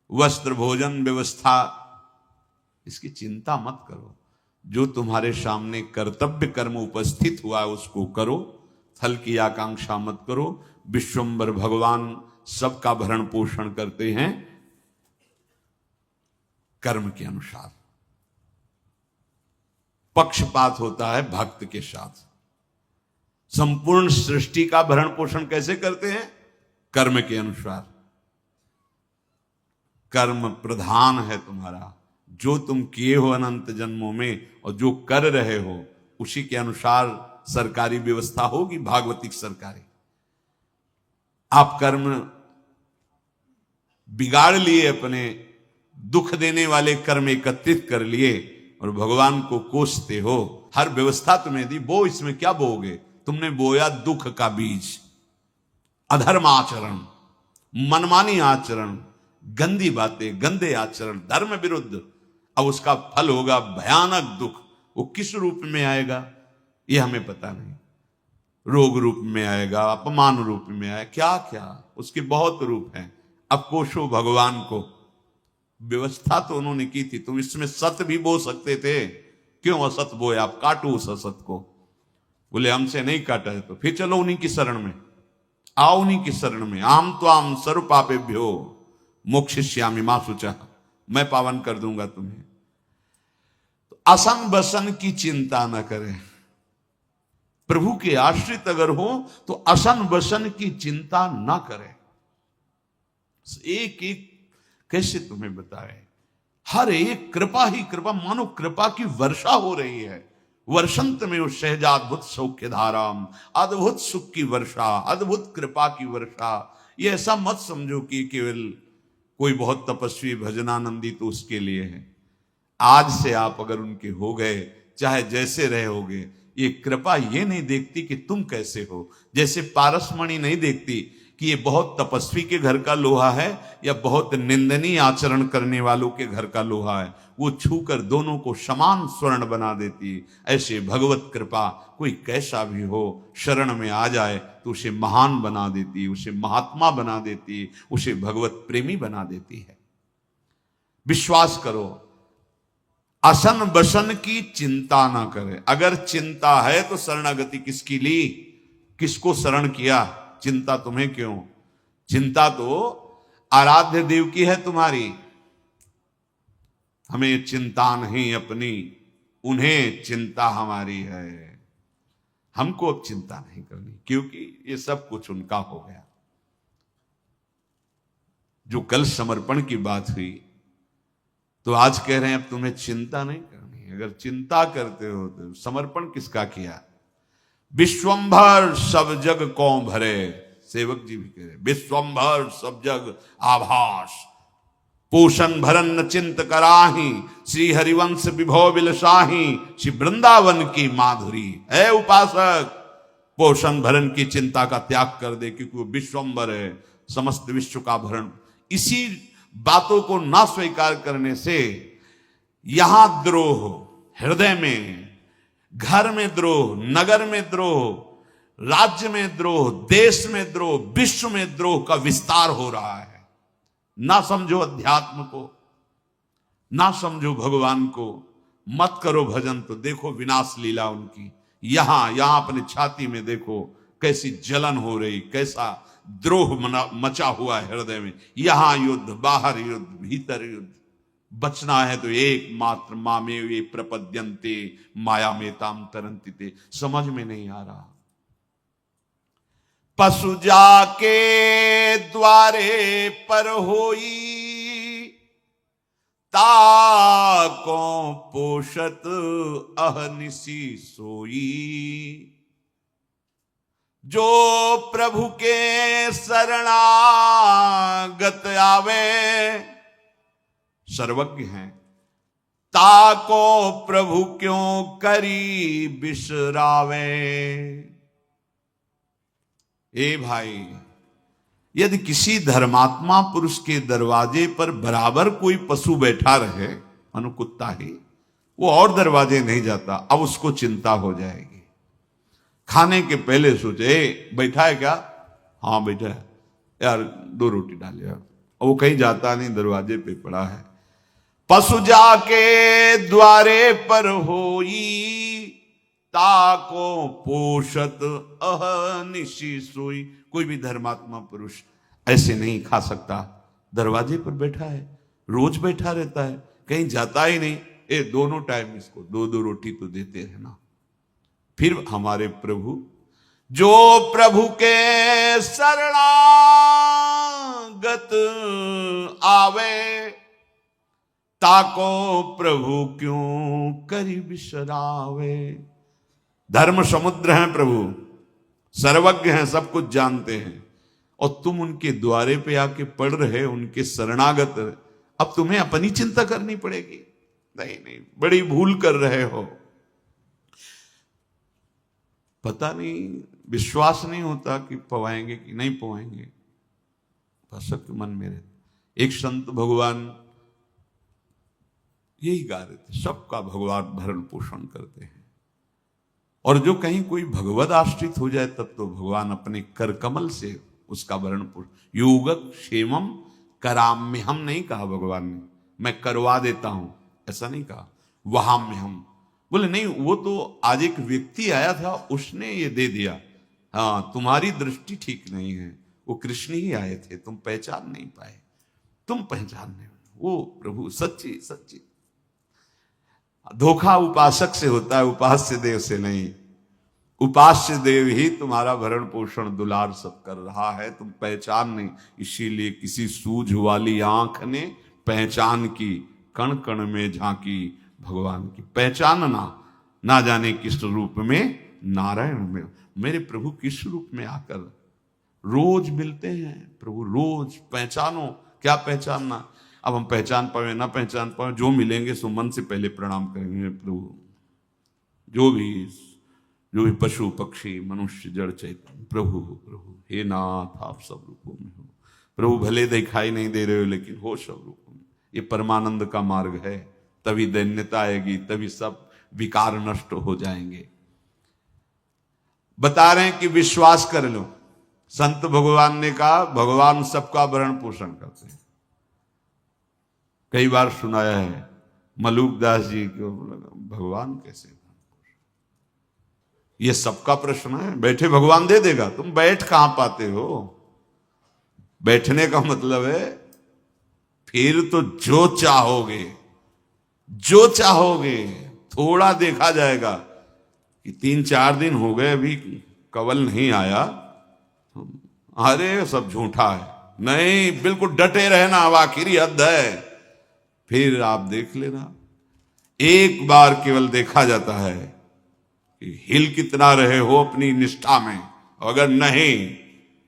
वस्त्र भोजन व्यवस्था इसकी चिंता मत करो। जो तुम्हारे सामने कर्तव्य कर्म उपस्थित हुआ है उसको करो, फल की आकांक्षा मत करो। विश्वंभर भगवान सबका भरण पोषण करते हैं कर्म के अनुसार। पक्षपात होता है भक्त के साथ। संपूर्ण सृष्टि का भरण पोषण कैसे करते हैं? कर्म के अनुसार। कर्म प्रधान है तुम्हारा, जो तुम किए हो अनंत जन्मों में और जो कर रहे हो उसी के अनुसार सरकारी व्यवस्था होगी, भागवतिक सरकारी। आप कर्म बिगाड़ लिए, अपने दुख देने वाले कर्म एकत्रित कर लिए और भगवान को कोसते हो। हर व्यवस्था तुम्हें दी, बो इसमें क्या बोओगे? तुमने बोया दुख का बीज, अधर्म आचरण, मनमानी आचरण, गंदी बातें, गंदे आचरण, धर्म विरुद्ध। अब उसका फल होगा भयानक दुख। वो किस रूप में आएगा ये हमें पता नहीं। रोग रूप में आएगा, अपमान रूप में आएगा, क्या क्या उसके बहुत रूप हैं। अब कोशो भगवान को। व्यवस्था तो उन्होंने की थी, तुम इसमें सत भी बो सकते थे, क्यों असत बोए? आप काटो उस असत को। बोले हमसे नहीं काटा है तो फिर चलो उन्हीं की शरण में आओ, उन्हीं की शरण में। आम तो आम सर्व पापेभ्यो मोक्षयिष्यामि मा शुचः, मैं पावन कर दूंगा तुम्हें। तो असन बसन की चिंता न करें। प्रभु के आश्रित अगर हो तो असन बसन की चिंता ना करें। एक एक कैसे तुम्हें बताए, हर एक कृपा ही कृपा, मानो कृपा की वर्षा हो रही है। वर्षंत में उस सहजाद्भुत सौख्य धाराम, अद्भुत सुख की वर्षा, अद्भुत कृपा की वर्षा। ये ऐसा मत समझो कि केवल कोई बहुत तपस्वी भजनानंदी तो उसके लिए है। आज से आप अगर उनके हो गए, चाहे जैसे रहे होगे, ये कृपा ये नहीं देखती कि तुम कैसे हो। जैसे पारसमणि नहीं देखती कि ये बहुत तपस्वी के घर का लोहा है या बहुत निंदनीय आचरण करने वालों के घर का लोहा है, वो छूकर दोनों को समान स्वर्ण बना देती है। ऐसे भगवत कृपा कोई कैसा भी हो शरण में आ जाए तो उसे महान बना देती है, उसे महात्मा बना देती है, उसे भगवत प्रेमी बना देती है। विश्वास करो, असन बसन की चिंता ना करे। अगर चिंता है तो शरणागति किसकी ली, किसको शरण किया? चिंता तुम्हें क्यों? चिंता तो आराध्य देव की है तुम्हारी। हमें चिंता नहीं अपनी, उन्हें चिंता हमारी है। हमको अब चिंता नहीं करनी, क्योंकि ये सब कुछ उनका हो गया। जो कल समर्पण की बात हुई तो आज कह रहे हैं अब तुम्हें चिंता नहीं करनी। अगर चिंता करते हो तो समर्पण किसका किया? विश्वंभर सब जग कौन भरे, सेवक जी भी कह रहे विश्वंभर सब जग आभास, पोषण भरन न चिंत कराही, श्री हरिवंश विभव बिलसाही, श्री वृंदावन की माधुरी। है उपासक, पोषण भरण की चिंता का त्याग कर दे, क्योंकि वो विश्वंभर है, समस्त विश्व का भरण। इसी बातों को ना स्वीकार करने से यहां द्रोह, हृदय में, घर में द्रोह, नगर में द्रोह, राज्य में द्रोह, देश में द्रोह, विश्व में द्रोह का विस्तार हो रहा है। ना समझो अध्यात्म को, ना समझो भगवान को, मत करो भजन तो देखो विनाश लीला उनकी। यहां अपने छाती में देखो कैसी जलन हो रही, कैसा द्रोह मचा हुआ है हृदय में। यहां युद्ध, बाहर युद्ध, भीतर युद्ध। बचना है तो एकमात्र मामेव ये प्रपद्यन्ते माया में ताम तरंति ते। समझ में नहीं आ रहा। पशु जाके द्वारे पर होई, ताको पोषत अहनिसी सोई। जो प्रभु के शरणागत आवे, सर्वज्ञ हैं, ताको प्रभु क्यों करी बिसरावे। ए भाई, यदि किसी धर्मात्मा पुरुष के दरवाजे पर बराबर कोई पशु बैठा रहे, मानो कुत्ता ही, वो और दरवाजे नहीं जाता, अब उसको चिंता हो जाएगी। खाने के पहले सोचे बैठा है क्या? हाँ बैठा है, यार 2 रोटी डाले यार। और वो कहीं जाता नहीं, दरवाजे पे पड़ा है। पशु जाके द्वारे पर होई, ताको पोषत अहनिशी सोई। कोई भी धर्मात्मा पुरुष ऐसे नहीं खा सकता। दरवाजे पर बैठा है, रोज बैठा रहता है, कहीं जाता ही नहीं। दोनों टाइम इसको 2-2 रोटी तो देते रहना। फिर हमारे प्रभु, जो प्रभु के शरणागत आवे, ताको प्रभु क्यों करी बिसरावे। धर्म समुद्र हैं प्रभु, सर्वज्ञ हैं, सब कुछ जानते हैं, और तुम उनके द्वारे पे आके पढ़ रहे, उनके शरणागत। अब तुम्हें अपनी चिंता करनी पड़ेगी। नहीं नहीं, बड़ी भूल कर रहे हो। पता नहीं, विश्वास नहीं होता कि पवाएंगे कि नहीं पवाएंगे, भसक मन में रहते। एक संत भगवान यही गा रहे थे, सबका भगवान भरण पोषण करते हैं, और जो कहीं कोई भगवद आश्रित हो जाए तब तो भगवान अपने कर कमल से उसका भरण पोषण। योगक क्षेमम कराम्य हम नहीं कहा भगवान ने, मैं करवा देता हूं, ऐसा नहीं कहा। वहां में हम बोले नहीं, वो तो आज एक व्यक्ति आया था, उसने ये दे दिया। हाँ, तुम्हारी दृष्टि ठीक नहीं है, वो कृष्ण ही आए थे, तुम पहचान नहीं पाए, तुम पहचानने वो प्रभु सच्ची सच्ची। धोखा उपासक से होता है, उपास्य देव से नहीं। उपास्य देव ही तुम्हारा भरण पोषण दुलार सब कर रहा है, तुम पहचान नहीं। इसीलिए किसी सूझ वाली आंख ने पहचान की, कण कण में झांकी भगवान की। पहचानना, ना जाने किस रूप में, नारायण में। मेरे प्रभु किस रूप में आकर रोज मिलते हैं प्रभु, रोज। पहचानो, क्या पहचानना। अब हम पहचान पाए ना पहचान पाए, जो मिलेंगे सो मन से पहले प्रणाम करेंगे प्रभु। जो भी पशु पक्षी मनुष्य जड़ चैतन्य, प्रभु प्रभु हे नाथ आप सब रूपों में हो प्रभु। भले दिखाई नहीं दे रहे हो लेकिन हो सब रूपों में। ये परमानंद का मार्ग है, तभी दैन्यता आएगी, तभी सब विकार नष्ट हो जाएंगे। बता रहे हैं कि विश्वास कर लो। संत भगवान ने कहा भगवान सबका भरण पोषण करते हैं। कई बार सुनाया है मलूक दास जी को, भगवान कैसे। ये सबका प्रश्न है, बैठे भगवान दे देगा, तुम बैठ कहां पाते हो। बैठने का मतलब है फिर तो जो चाहोगे थोड़ा देखा जाएगा कि 3-4 दिन हो गए अभी कवल नहीं आया, अरे सब झूठा है। नहीं, बिल्कुल डटे रहना, अब आखिरी हद है, फिर आप देख लेना। एक बार केवल देखा जाता है कि हिल कितना रहे हो अपनी निष्ठा में, अगर नहीं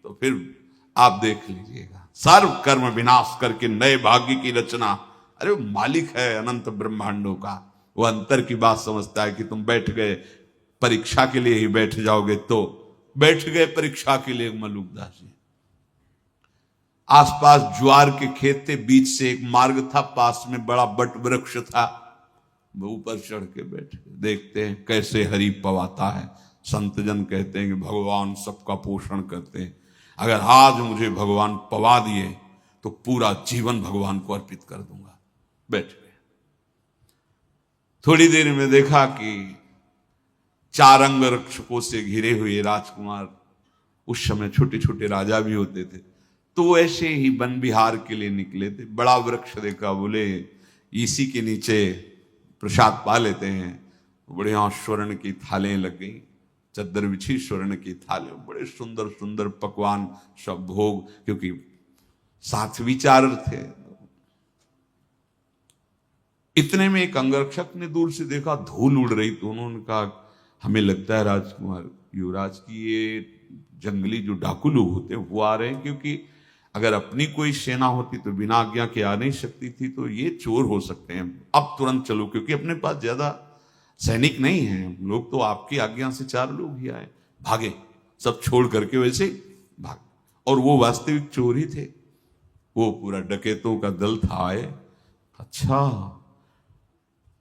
तो फिर आप देख लीजिएगा। सर्व कर्म विनाश करके नए भाग्य की रचना। अरे वो मालिक है अनंत ब्रह्मांडों का, वो अंतर की बात समझता है कि तुम बैठ गए परीक्षा के लिए ही बैठ जाओगे, तो बैठ गए परीक्षा के लिए। मलूक दास जी, आसपास ज्वार के खेत थे, बीच से एक मार्ग था, पास में बड़ा बट वृक्ष था, वो ऊपर चढ़ के बैठे, देखते हैं कैसे हरि पवाता है। संतजन कहते हैं कि भगवान सबका पोषण करते हैं, अगर आज मुझे भगवान पवा दिए तो पूरा जीवन भगवान को अर्पित कर दूंगा। बैठ गए। थोड़ी देर में देखा कि 4 अंग रक्षकों से घिरे हुए राजकुमार, उस समय छोटे छोटे राजा भी होते थे, तो वो ऐसे ही वन विहार के लिए निकले थे। बड़ा वृक्ष देखा, बोले इसी के नीचे प्रसाद पा लेते हैं। बढ़िया स्वर्ण की थालें लग गई, चद्दर बिछी, स्वर्ण की थालें, बड़े सुंदर सुंदर पकवान, सब भोग, क्योंकि साथ विचार थे। इतने में एक अंगरक्षक ने दूर से देखा धूल उड़ रही, तो उन्होंने कहा हमें लगता है राजकुमार युवराज की ये जंगली जो डाकू लोग होते हैं वो आ रहे हैं, क्योंकि अगर अपनी कोई सेना होती तो बिना आज्ञा के आ नहीं सकती थी, तो ये चोर हो सकते हैं, अब तुरंत चलो, क्योंकि अपने पास ज्यादा सैनिक नहीं है, लोग तो आपकी आज्ञा से 4 लोग ही आए। भागे, सब छोड़ करके वैसे भाग। और वो वास्तविक चोर ही थे, वो पूरा डकैतों का दल था। आए, अच्छा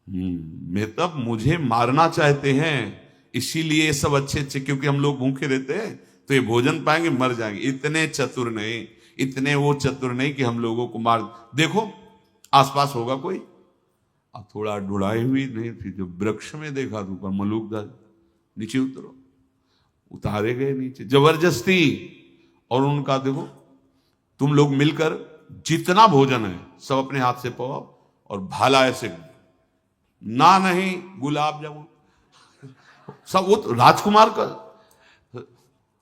मैं तब मुझे मारना चाहते हैं, इसीलिए ये सब अच्छे अच्छे, क्योंकि हम लोग भूखे रहते हैं तो ये भोजन पाएंगे मर जाएंगे। इतने चतुर नहीं, इतने वो चतुर नहीं कि हम लोगों को मार। देखो आसपास होगा कोई, अब थोड़ा ढुलाई हुई नहीं थी, जो वृक्ष में देखा तो ऊपर मलूक दास, नीचे उतरो, उतारे गए नीचे जबरदस्ती। और उनका देखो, तुम लोग मिलकर जितना भोजन है सब अपने हाथ से पवाओ, और भाला ऐसे ना, नहीं गुलाब जामुन सब, वो तो राजकुमार का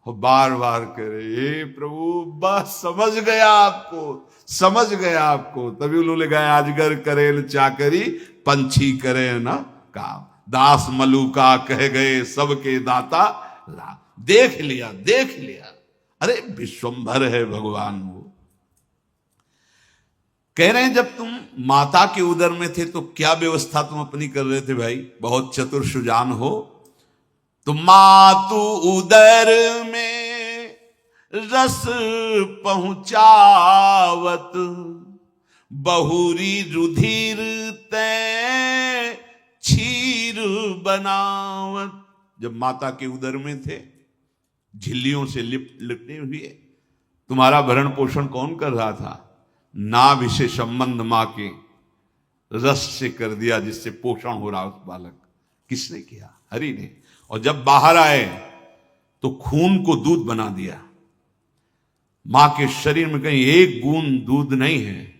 और बार बार कह रहे, हे प्रभु बस समझ गया आपको, समझ गया आपको। तभी उन्होंने कहा, अजगर करेल चाकरी, पंछी करे ना काम, दास मलूका कह गए सबके दाता ला। देख लिया, देख लिया। अरे विश्वंभर है भगवान वो। कह रहे हैं जब तुम माता के उदर में थे तो क्या व्यवस्था तुम अपनी कर रहे थे भाई, बहुत चतुर सुजान हो। तुम मातु उदर में रस पहुंचावत, बहुरी रुधिर तै क्षीर बनावत। जब माता के उदर में थे, झिल्लियों से लिपटे हुए, तुम्हारा भरण पोषण कौन कर रहा था? नाभि से संबंध मां के रस से कर दिया, जिससे पोषण हो रहा उस बालक। किसने किया? हरि ने। और जब बाहर आए तो खून को दूध बना दिया। मां के शरीर में कहीं एक बूंद दूध नहीं है,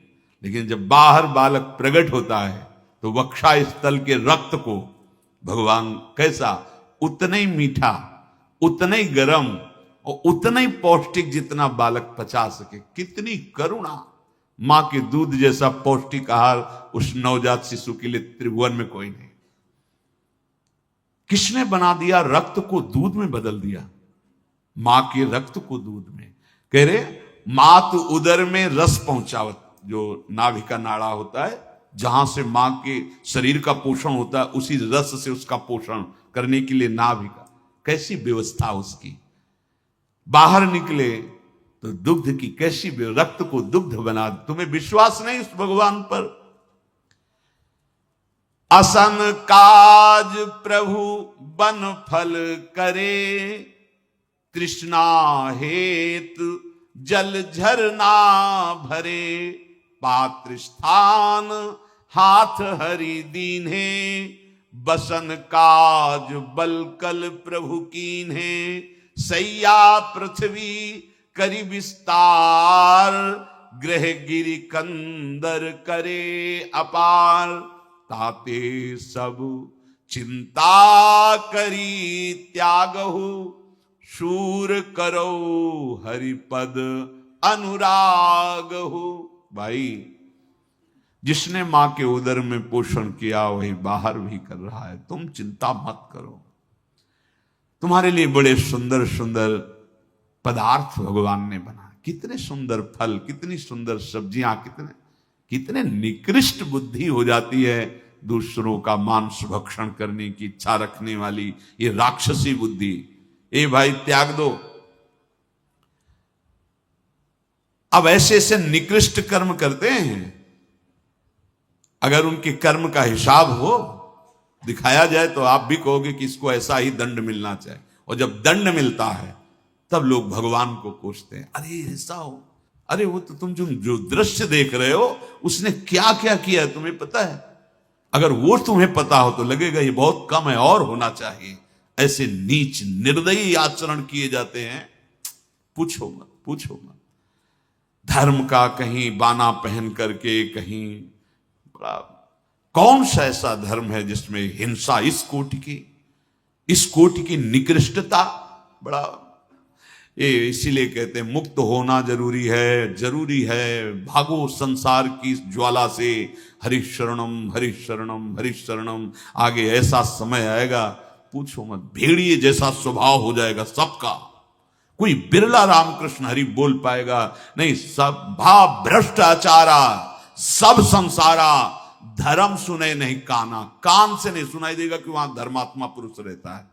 लेकिन जब बाहर बालक प्रकट होता है तो वक्षा स्थल के रक्त को भगवान कैसा, उतना ही मीठा, उतना ही गर्म और उतना ही पौष्टिक जितना बालक पचा सके। कितनी करुणा! मां के दूध जैसा पौष्टिक आहार उस नवजात शिशु के लिए त्रिभुवन में कोई नहीं। किसने बना दिया? रक्त को दूध में बदल दिया, मां के रक्त को दूध में। कह रहे मात उदर में रस पहुंचावत, जो नाभि का नाड़ा होता है, जहां से मां के शरीर का पोषण होता है, उसी रस से उसका पोषण करने के लिए नाभि का कैसी व्यवस्था उसकी। बाहर निकले तो दुग्ध की कैसी, रक्त को दुग्ध बना। तुम्हें विश्वास नहीं उस भगवान पर? असन काज प्रभु बन फल करे, तृष्णा हेत जल झरना भरे, पात्र स्थान हाथ हरि दीन्हे, बसन काज बलकल प्रभु कीन्हे, सैया पृथ्वी करी विस्तार, ग्रह गिरि कंदर करे अपार, ताते सब चिंता करी त्यागहु, शूर करो हरिपद अनुरागहु। भाई, जिसने मां के उदर में पोषण किया वही बाहर भी कर रहा है। तुम चिंता मत करो। तुम्हारे लिए बड़े सुंदर सुंदर पदार्थ भगवान ने बनाए, कितने सुंदर फल, कितनी सुंदर सब्जियां, कितने निकृष्ट बुद्धि हो जाती है दूसरों का मांस भक्षण करने की इच्छा रखने वाली ये राक्षसी बुद्धि। ए भाई, त्याग दो। अब ऐसे ऐसे निकृष्ट कर्म करते हैं, अगर उनके कर्म का हिसाब हो, दिखाया जाए, तो आप भी कहोगे कि इसको ऐसा ही दंड मिलना चाहिए। और जब दंड मिलता है तब लोग भगवान को कोसते हैं, अरे ऐसा हो, अरे वो तो तुम जो दृश्य देख रहे हो उसने क्या क्या किया है तुम्हें पता है? अगर वो तुम्हें पता हो तो लगेगा ये बहुत कम है, और होना चाहिए। ऐसे नीच निर्दयी आचरण किए जाते हैं, पूछो मत, पूछो मत। धर्म का कहीं बाना पहन करके, कहीं बड़ा, कौन सा ऐसा धर्म है जिसमें हिंसा इस कोटि की निकृष्टता, बड़ा ये इसीलिए कहते हैं मुक्त होना जरूरी है, जरूरी है। भागो संसार की ज्वाला से, हरिशरणम हरिशरणम हरिशरणम। आगे ऐसा समय आएगा, पूछो मत, भेड़िए जैसा स्वभाव हो जाएगा सबका। कोई बिरला रामकृष्ण हरि बोल पाएगा नहीं। सब भाव भ्रष्टाचारा, सब संसारा, धर्म सुने नहीं काना, कान से नहीं सुनाई देगा कि वहां धर्मात्मा पुरुष रहता है।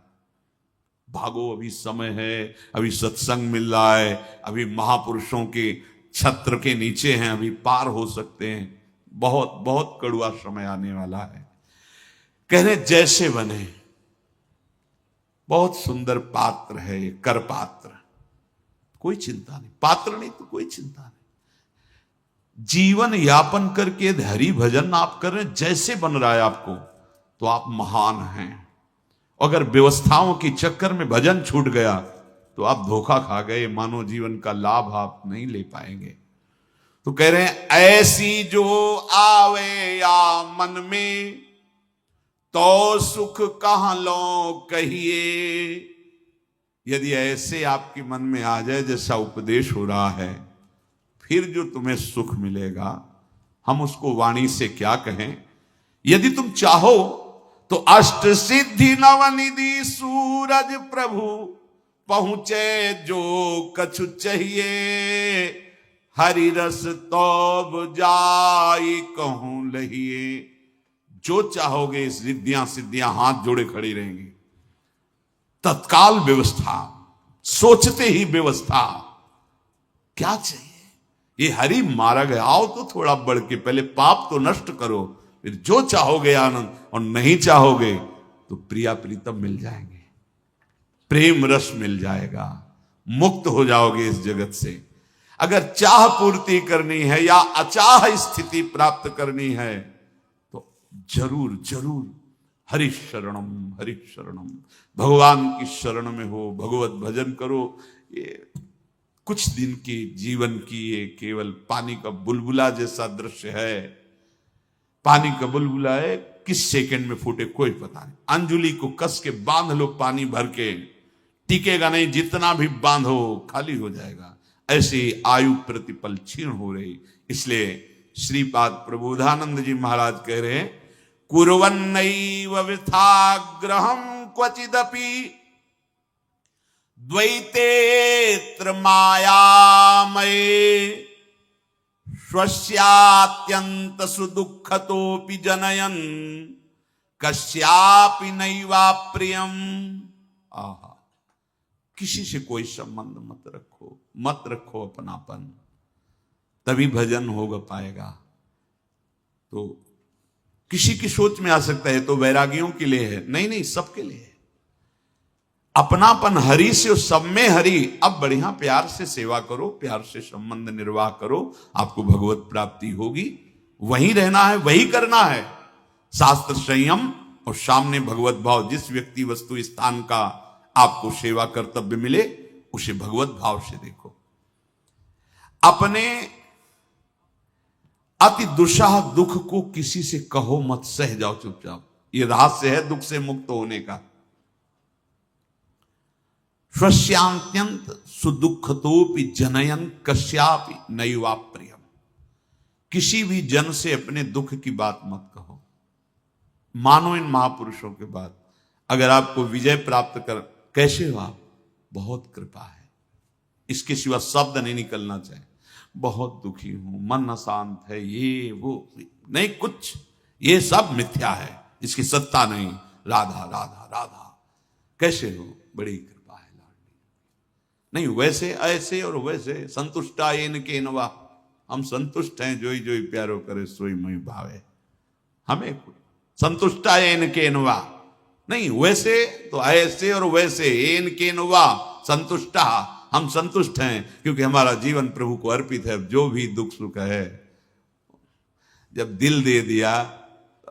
भागो, अभी समय है, अभी सत्संग मिल रहा है, अभी महापुरुषों के छत्र के नीचे हैं, अभी पार हो सकते हैं। बहुत बहुत कड़वा समय आने वाला है। कह रहे जैसे बने, बहुत सुंदर पात्र है ये, कर पात्र, कोई चिंता नहीं। पात्र नहीं तो कोई चिंता नहीं। जीवन यापन करके हरि भजन आप कर रहे हैं, जैसे बन रहा है आपको, तो आप महान हैं। अगर व्यवस्थाओं के चक्कर में भजन छूट गया तो आप धोखा खा गए, मानव जीवन का लाभ आप नहीं ले पाएंगे। तो कह रहे हैं ऐसी जो आवे या मन में, तो सुख कहां लो कहिए, यदि ऐसे आपके मन में आ जाए जैसा उपदेश हो रहा है, फिर जो तुम्हें सुख मिलेगा हम उसको वाणी से क्या कहें। यदि तुम चाहो तो अष्ट सिद्धि नवनिधि सूरज प्रभु पहुंचे जो कछु चाहिए, हरि रस तौब जाई कहूं लहिए। जो चाहोगे सिद्धियां सिद्धियां हाथ जोड़े खड़ी रहेंगी। तत्काल व्यवस्था, सोचते ही व्यवस्था। क्या चाहिए? ये हरि मार्ग है। आओ तो थोड़ा बढ़ के पहले पाप तो नष्ट करो, फिर जो चाहोगे आनंद, और नहीं चाहोगे तो प्रिया प्रीतम मिल जाएंगे, प्रेम रस मिल जाएगा, मुक्त हो जाओगे इस जगत से। अगर चाह पूर्ति करनी है या अचाह स्थिति प्राप्त करनी है तो जरूर जरूर हरिशरणम हरिशरणम, भगवान की शरण में हो, भगवत भजन करो। ये कुछ दिन के जीवन की ये केवल पानी का बुलबुला जैसा दृश्य है। पानी का बुलबुला है, किस सेकंड में फूटे कोई पता नहीं। अंजुली को कस के बांध लो पानी भर के, टिकेगा नहीं, जितना भी बांधो खाली हो जाएगा। ऐसे आयु प्रतिपल क्षीण हो रही। इसलिए श्रीपाद प्रबोधानंद जी महाराज कह रहे हैं, कुर्वन्नैव वृथाग्रहं क्वचिदपि द्वैतेत्र मायामये, स्वस्यात्यंत सुदुःखतोपि जनयन् कस्यापि नैवाप्रियम्। आहा, किसी से कोई संबंध मत रखो, मत रखो अपनापन, तभी भजन होगा पाएगा। तो किसी की सोच में आ सकता है तो वैरागियों के लिए है, नहीं नहीं, सबके लिए है। अपनापन हरि से, सब में हरि। अब बढ़िया प्यार से सेवा करो, प्यार से संबंध निर्वाह करो, आपको भगवत प्राप्ति होगी। वही रहना है, वही करना है। शास्त्र संयम और सामने भगवत भाव। जिस व्यक्ति वस्तु स्थान का आपको सेवा कर्तव्य मिले उसे भगवत भाव से देखो। अपने अति दुस्साह दुख को किसी से कहो मत, सह जाओ चुपचाप। ये रहस्य है दुख से मुक्त होने का। स्वस्यांत्यंत सुदुःखतोपि जनयन कस्यापि नैवाप्रियम। किसी भी जन से अपने दुख की बात मत कहो। मानो इन महापुरुषों के बाद अगर आपको विजय प्राप्त कर, कैसे हो आप? बहुत कृपा है, इसके सिवा शब्द नहीं निकलना चाहिए। बहुत दुखी हूं, मन अशांत है, ये वो नहीं, कुछ ये सब मिथ्या है, इसकी सत्ता नहीं। राधा राधा राधा, कैसे हो? बड़ी कृपा है लाडली। नहीं, वैसे ऐसे और वैसे। संतुष्टा येन केनवा, हम संतुष्ट हैं, जोई जोई प्यारो करे सोई मोहि भावे। हमें संतुष्टा येन केनवा नहीं, वैसे तो ऐसे और वैसे। येन केनवा संतुष्टा, हम संतुष्ट हैं क्योंकि हमारा जीवन प्रभु को अर्पित है। जो भी दुख सुख है, जब दिल दे दिया,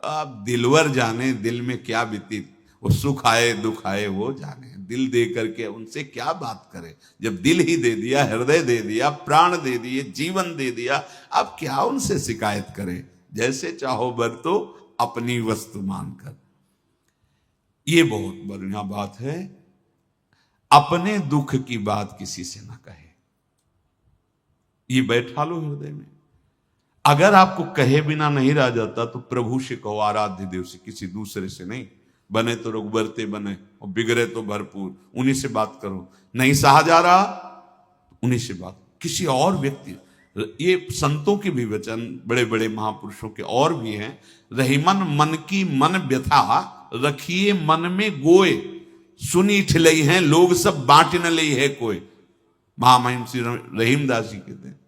अब दिलवर जाने दिल में क्या बीती। वो सुख आए दुख आए वो जाने, दिल दे करके उनसे क्या बात करें। जब दिल ही दे दिया, हृदय दे दिया, प्राण दे दिए, जीवन दे दिया, अब क्या उनसे शिकायत करें। जैसे चाहो बरतो, अपनी वस्तु मानकर। ये बहुत बढ़िया बात है। अपने दुख की बात किसी से ना कहे, ये बैठा लो हृदय में। अगर आपको कहे बिना नहीं रह जाता तो प्रभु से कहो, आराध्य देव से, किसी दूसरे से नहीं। बने तो रघुबरते बने और बिगड़े तो भरपूर, उन्हीं से बात करो। नहीं सहा जा रहा, उन्हीं से बात। किसी और व्यक्ति, ये संतों के भी वचन, बड़े बड़े महापुरुषों के और भी हैं। रहीमन मन की मन व्यथा, रखिए मन में गोए, सुनी ठिलई हैं लोग सब, बांट न लई है कोई। महामहिम श्री रहीमदास जी कहते हैं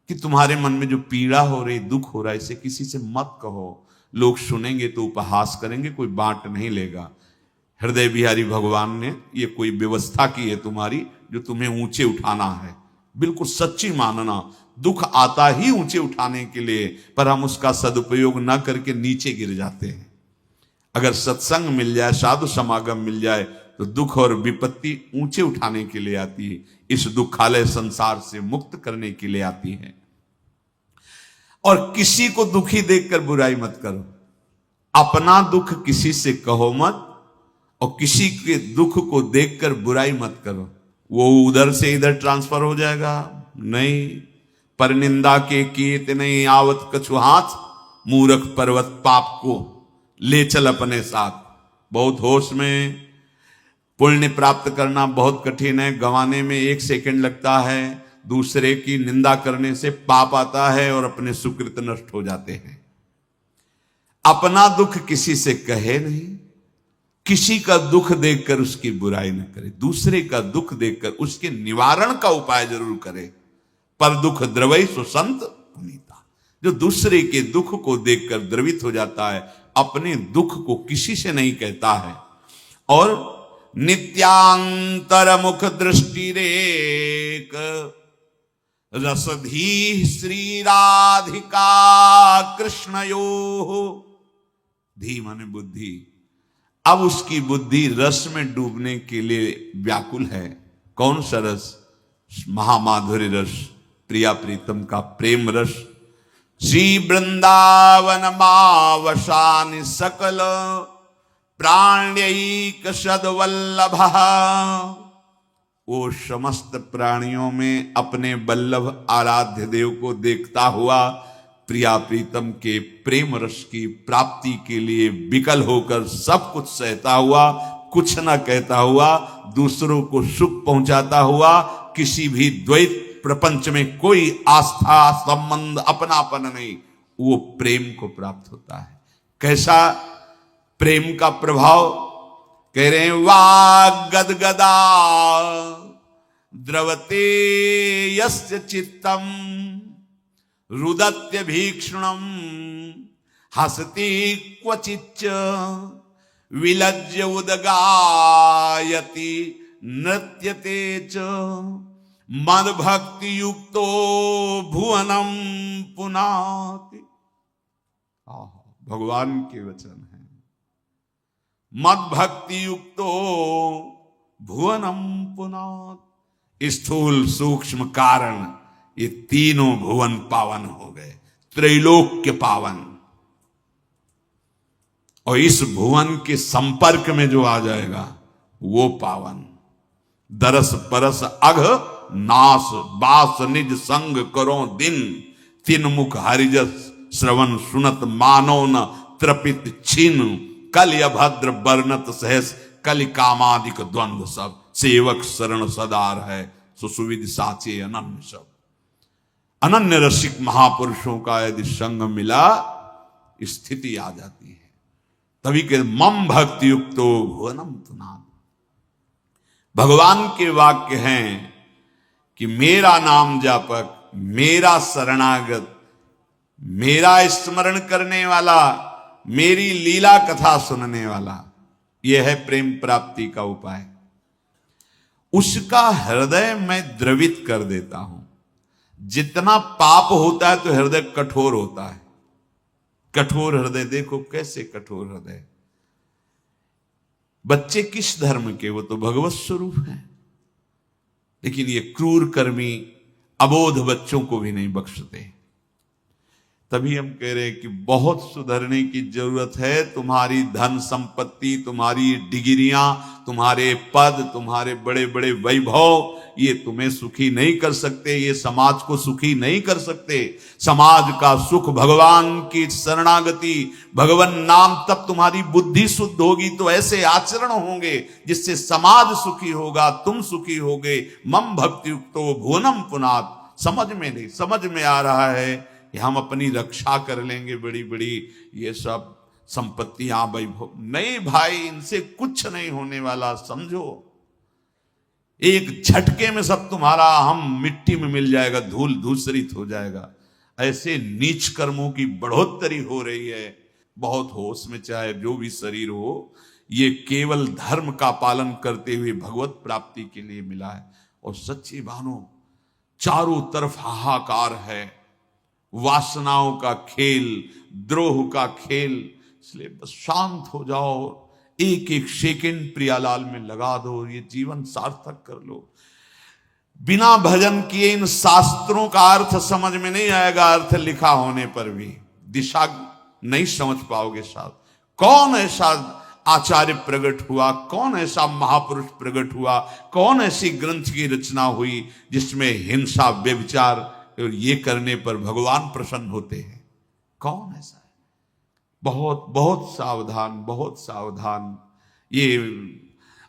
कि तुम्हारे मन में जो पीड़ा हो रही, दुख हो रहा है, इसे किसी से मत कहो। लोग सुनेंगे तो उपहास करेंगे, कोई बांट नहीं लेगा। हृदय बिहारी भगवान ने ये कोई व्यवस्था की है तुम्हारी, जो तुम्हें ऊंचे उठाना है। बिल्कुल सच्ची मानना, दुख आता ही ऊंचे उठाने के लिए, पर हम उसका सदुपयोग न करके नीचे गिर जाते हैं। अगर सत्संग मिल जाए, साधु समागम मिल जाए, तो दुख और विपत्ति ऊंचे उठाने के लिए आती है। इस दुखालय संसार से मुक्त करने के लिए आती है। और किसी को दुखी देखकर बुराई मत करो। अपना दुख किसी से कहो मत, और किसी के दुख को देखकर बुराई मत करो, वो उधर से इधर ट्रांसफर हो जाएगा नहीं। पर निंदा के कीत नहीं आवत कछु हाथ, मूर्ख पर्वत पाप को ले चल अपने साथ। बहुत होश में पुण्य प्राप्त करना बहुत कठिन है, गंवाने में 1 सेकंड लगता है। दूसरे की निंदा करने से पाप आता है और अपने सुकृत नष्ट हो जाते हैं। अपना दुख किसी से कहे नहीं, किसी का दुख देखकर उसकी बुराई न करे, दूसरे का दुख देखकर उसके निवारण का उपाय जरूर करे। पर दुख द्रवई सुसंत पुनीता, जो दूसरे के दुख को देखकर द्रवित हो जाता है, अपने दुख को किसी से नहीं कहता है। और नित्यांतर मुख दृष्टि रेक रसधी श्री राधिका कृष्णयो। धी माने बुद्धि। अब उसकी बुद्धि रस में डूबने के लिए व्याकुल है। कौन सा रस? महामाधुर्य रस, प्रिया प्रीतम का प्रेम रस। श्री वृंदावन मावशानि सकल प्राण्यैक सद्वल्लभ। वो समस्त प्राणियों में अपने वल्लभ आराध्य देव को देखता हुआ प्रिया प्रीतम के प्रेम रस की प्राप्ति के लिए विकल होकर सब कुछ सहता हुआ, कुछ न कहता हुआ, दूसरों को सुख पहुंचाता हुआ, किसी भी द्वैत प्रपंच में कोई आस्था संबंध अपनापन नहीं, वो प्रेम को प्राप्त होता है। कैसा प्रेम का प्रभाव? कह रहे हैं वाग गदगदा द्रवते यस्य चित्तम रुदत्य भीक्षणम हसति क्वचिच्च विलज्य उदगायति नृत्यते च मद भक्ति युक्तो भुवनम पुनाति। भगवान के वचन है। मद भक्ति युक्तो भुवनम पुनाति। स्थूल सूक्ष्म कारण ये तीनों भुवन पावन हो गए, त्रैलोक्य पावन। और इस भुवन के संपर्क में जो आ जाएगा वो पावन। दरस परस अघ नास बास निज संग करो दिन, तीन मुख हरिजस श्रवण सुनत मानो न त्रपित छिन। कल अभद्र बरनत सहस कल कामादिक द्वंद्व सब, सेवक शरण सदार है सुसुविद साचे अनन्य सब। अनन्य रसिक महापुरुषों का यदि संग मिला स्थिति आ जाती है। तभी के मम भक्ति युक्तो भुवनम पुनाति। भगवान के वाक्य हैं कि मेरा नाम जापक, मेरा शरणागत, मेरा स्मरण करने वाला, मेरी लीला कथा सुनने वाला, यह है प्रेम प्राप्ति का उपाय। उसका हृदय मैं द्रवित कर देता हूं। जितना पाप होता है तो हृदय कठोर होता है। कठोर हृदय देखो कैसे कठोर हृदय। बच्चे किस धर्म के? वो तो भगवत स्वरूप है। लेकिन ये क्रूर कर्मी अबोध बच्चों को भी नहीं बख्शते। तभी हम कह रहे हैं कि बहुत सुधरने की जरूरत है। तुम्हारी धन संपत्ति, तुम्हारी डिग्रियां, तुम्हारे पद, तुम्हारे बड़े बड़े वैभव, ये तुम्हें सुखी नहीं कर सकते, ये समाज को सुखी नहीं कर सकते। समाज का सुख भगवान की शरणागति, भगवान नाम, तब तुम्हारी बुद्धि शुद्ध होगी तो ऐसे आचरण होंगे जिससे समाज सुखी होगा, तुम सुखी होगे। मम भक्ति युक्तो भुवनम पुनाति। समझ में नहीं, समझ में आ रहा है कि हम अपनी रक्षा कर लेंगे, बड़ी बड़ी ये सब संपत्तियां वैभव। नहीं भाई, इनसे कुछ नहीं होने वाला। समझो एक झटके में सब तुम्हारा हम मिट्टी में मिल जाएगा, धूल धूसरित हो जाएगा। ऐसे नीच कर्मों की बढ़ोतरी हो रही है। बहुत होश में, चाहे जो भी शरीर हो, ये केवल धर्म का पालन करते हुए भगवत प्राप्ति के लिए मिला है। और सच्ची मानो चारों तरफ हाहाकार है, वासनाओं का खेल, द्रोह का खेल। इसलिए बस शांत हो जाओ, एक एक सेकंड प्रियालाल में लगा दो, ये जीवन सार्थक कर लो। बिना भजन किए इन शास्त्रों का अर्थ समझ में नहीं आएगा। अर्थ लिखा होने पर भी दिशा नहीं समझ पाओगे। साथ कौन ऐसा आचार्य प्रकट हुआ, कौन ऐसा महापुरुष प्रकट हुआ, कौन ऐसी ग्रंथ की रचना हुई जिसमें हिंसा व्यभिचार और ये करने पर भगवान प्रसन्न होते हैं? कौन ऐसा है? बहुत बहुत सावधान, बहुत सावधान। ये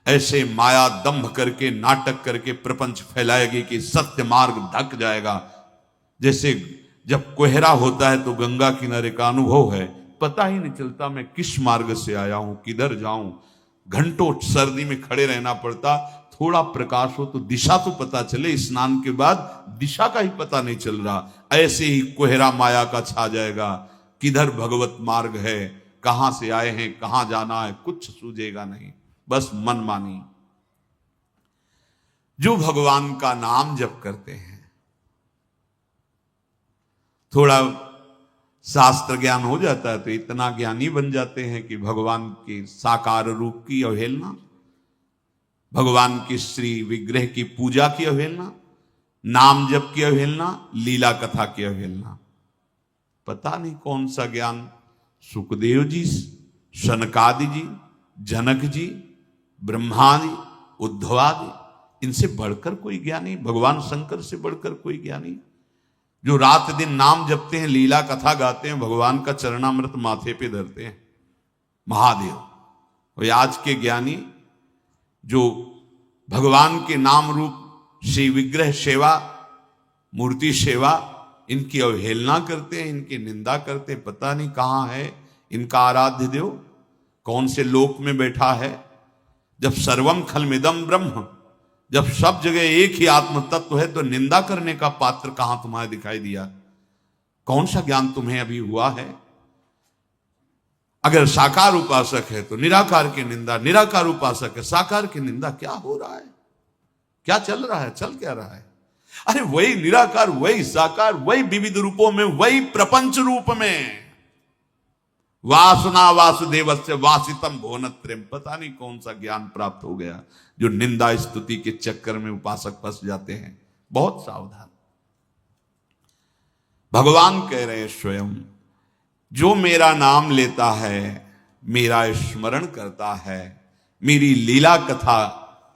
ऐसे माया दंभ करके, नाटक करके प्रपंच फैलाएगी कि सत्य मार्ग ढक जाएगा। जैसे जब कोहरा होता है तो गंगा किनारे का अनुभव है, पता ही नहीं चलता मैं किस मार्ग से आया हूं, किधर जाऊं। घंटों सर्दी में खड़े रहना पड़ता, थोड़ा प्रकाश हो तो दिशा तो पता चले, स्नान के बाद दिशा का ही पता नहीं चल रहा। ऐसे ही कोहरा माया का छा जाएगा, किधर भगवत मार्ग है, कहां से आए हैं, कहां जाना है, कुछ सूझेगा नहीं, बस मनमानी। जो भगवान का नाम जप करते हैं, थोड़ा शास्त्र ज्ञान हो जाता है तो इतना ज्ञानी बन जाते हैं कि भगवान के साकार रूप की अवहेलना, भगवान की श्री विग्रह की पूजा की अवहेलना, नाम जप की अवहेलना, लीला कथा की अवहेलना, पता नहीं कौन सा ज्ञान सुखदेव जी, सनकादि जी, जनक जी, ब्रह्मा जी, उद्धवादि, इनसे बढ़कर कोई ज्ञानी, भगवान शंकर से बढ़कर कोई ज्ञानी, जो रात दिन नाम जपते हैं, लीला कथा गाते हैं, भगवान का चरणामृत माथे पे धरते हैं, महादेव। और आज के ज्ञानी जो भगवान के नाम रूप श्री विग्रह सेवा, मूर्ति सेवा, इनकी अवहेलना करते हैं, इनकी निंदा करते हैं। पता नहीं कहां है इनका आराध्य देव, कौन से लोक में बैठा है। जब सर्वम खलमिदम ब्रह्म, जब सब जगह एक ही आत्म तत्व है, तो निंदा करने का पात्र कहां तुम्हारे दिखाई दिया? कौन सा ज्ञान तुम्हें अभी हुआ है? अगर साकार उपासक है तो निराकार की निंदा, निराकार उपासक है साकार की निंदा। क्या हो रहा है? क्या चल रहा है? चल क्या रहा है? अरे वही निराकार, वही साकार, वही विविध रूपों में, वही प्रपंच रूप में। वासना वासुदेवस्य वासितम भुवनत्रयम्। पता नहीं कौन सा ज्ञान प्राप्त हो गया, जो निंदा स्तुति के चक्कर में उपासक फंस जाते हैं। बहुत सावधान। भगवान कह रहे हैं स्वयं, जो मेरा नाम लेता है, मेरा स्मरण करता है, मेरी लीला कथा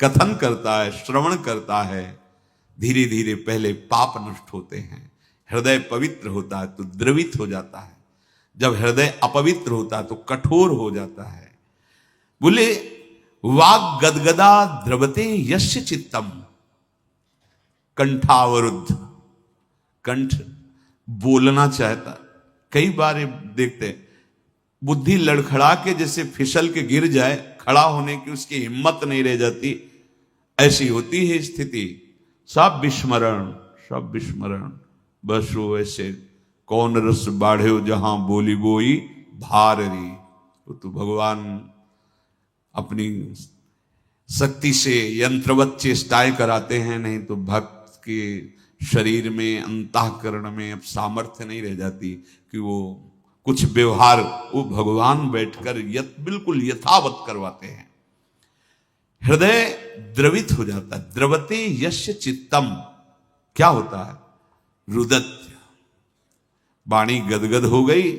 कथन करता है, श्रवण करता है, धीरे धीरे पहले पाप नष्ट होते हैं, हृदय पवित्र होता है तो द्रवित हो जाता है, जब हृदय अपवित्र होता है तो कठोर हो जाता है। बोले वाग गदगदा द्रवते यस्य चित्तम, कंठावरुद्ध, कंठ बोलना चाहता। कई बार देखते हैं बुद्धि लड़खड़ा के जैसे फिसल के गिर जाए, खड़ा होने की उसकी हिम्मत नहीं रह जाती, ऐसी होती है स्थिति। सब विस्मरण, सब विस्मरण, बस वो ऐसे कौन रस बाढ़े जहां बोली बोई भार री। तो भगवान अपनी शक्ति से यंत्रवत चेष्टाएं कराते हैं, नहीं तो भक्त के शरीर में, अंतःकरण में अब सामर्थ्य नहीं रह जाती कि वो कुछ व्यवहार वो भगवान बैठकर बिल्कुल यथावत करवाते हैं। हृदय द्रवित हो जाता है। द्रवते यस्य चित्तम, क्या होता है? रुदत, वाणी गदगद हो गई,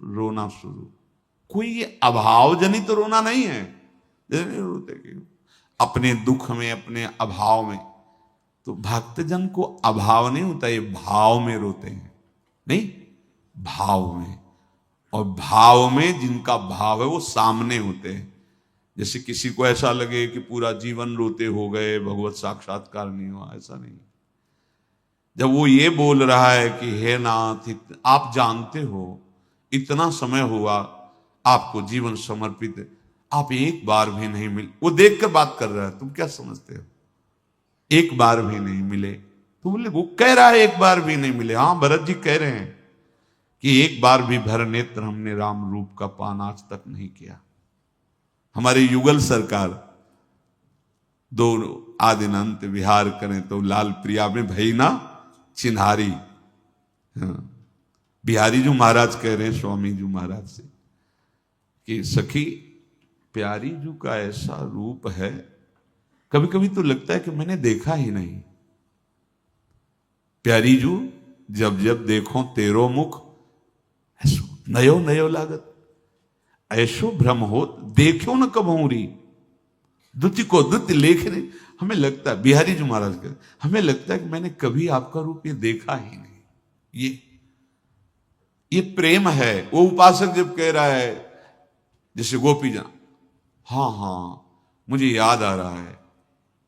रोना शुरू। कोई अभाव जनित तो रोना नहीं है, जैसे रोते क्यों? अपने दुख में, अपने अभाव में। तो भक्तजन को अभाव नहीं होता, ये भाव में रोते हैं, नहीं भाव में। और भाव में जिनका भाव है वो सामने होते हैं। जैसे किसी को ऐसा लगे कि पूरा जीवन रोते हो गए, भगवत साक्षात्कार नहीं हुआ, ऐसा नहीं। जब वो ये बोल रहा है कि हे नाथ, आप जानते हो इतना समय हुआ आपको जीवन समर्पित, आप एक बार भी नहीं मिले। वो देखकर बात कर रहा है, तुम क्या समझते हो? एक बार भी नहीं मिले। तो बोले वो कह रहा है एक बार भी नहीं मिले। हाँ, भरत जी कह रहे हैं कि एक बार भी भर नेत्र हमने राम रूप का पान आज तक नहीं किया। हमारे युगल सरकार दो आदिनांत विहार करें तो लाल प्रिया में भई ना चिन्हारी। हाँ, बिहारी जी महाराज कह रहे हैं स्वामी जी महाराज से कि सखी प्यारी जी का ऐसा रूप है, कभी कभी तो लगता है कि मैंने देखा ही नहीं। प्यारी जू जब जब देखो तेरो मुख नयो नयो लागत। ऐसो भ्रम हो देखो न कभौरी, द्युति को द्युति लेख रहे। हमें लगता है, बिहारी जी महाराज के, हमें लगता है कि मैंने कभी आपका रूप ये देखा ही नहीं। ये प्रेम है। वो उपासक जब कह रहा है जैसे गोपी जन, हाँ हाँ मुझे याद आ रहा है,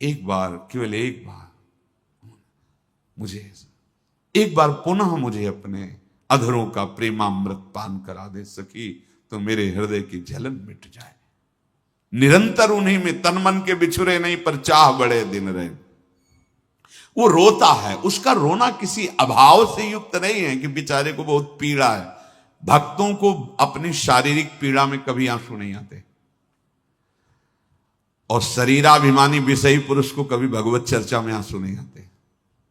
एक बार, केवल एक बार मुझे, एक बार पुनः मुझे अपने अधरों का प्रेमामृत पान करा दे सकी तो मेरे हृदय की जलन मिट जाए। निरंतर उन्हीं में तन मन के बिछुरे नहीं, पर चाह बड़े दिन रहे। वो रोता है, उसका रोना किसी अभाव से युक्त नहीं है कि बेचारे को बहुत पीड़ा है। भक्तों को अपनी शारीरिक पीड़ा में कभी आंसू नहीं आते, और शरीराभिमानी विषयी पुरुष को कभी भगवत चर्चा में आंसू नहीं आते।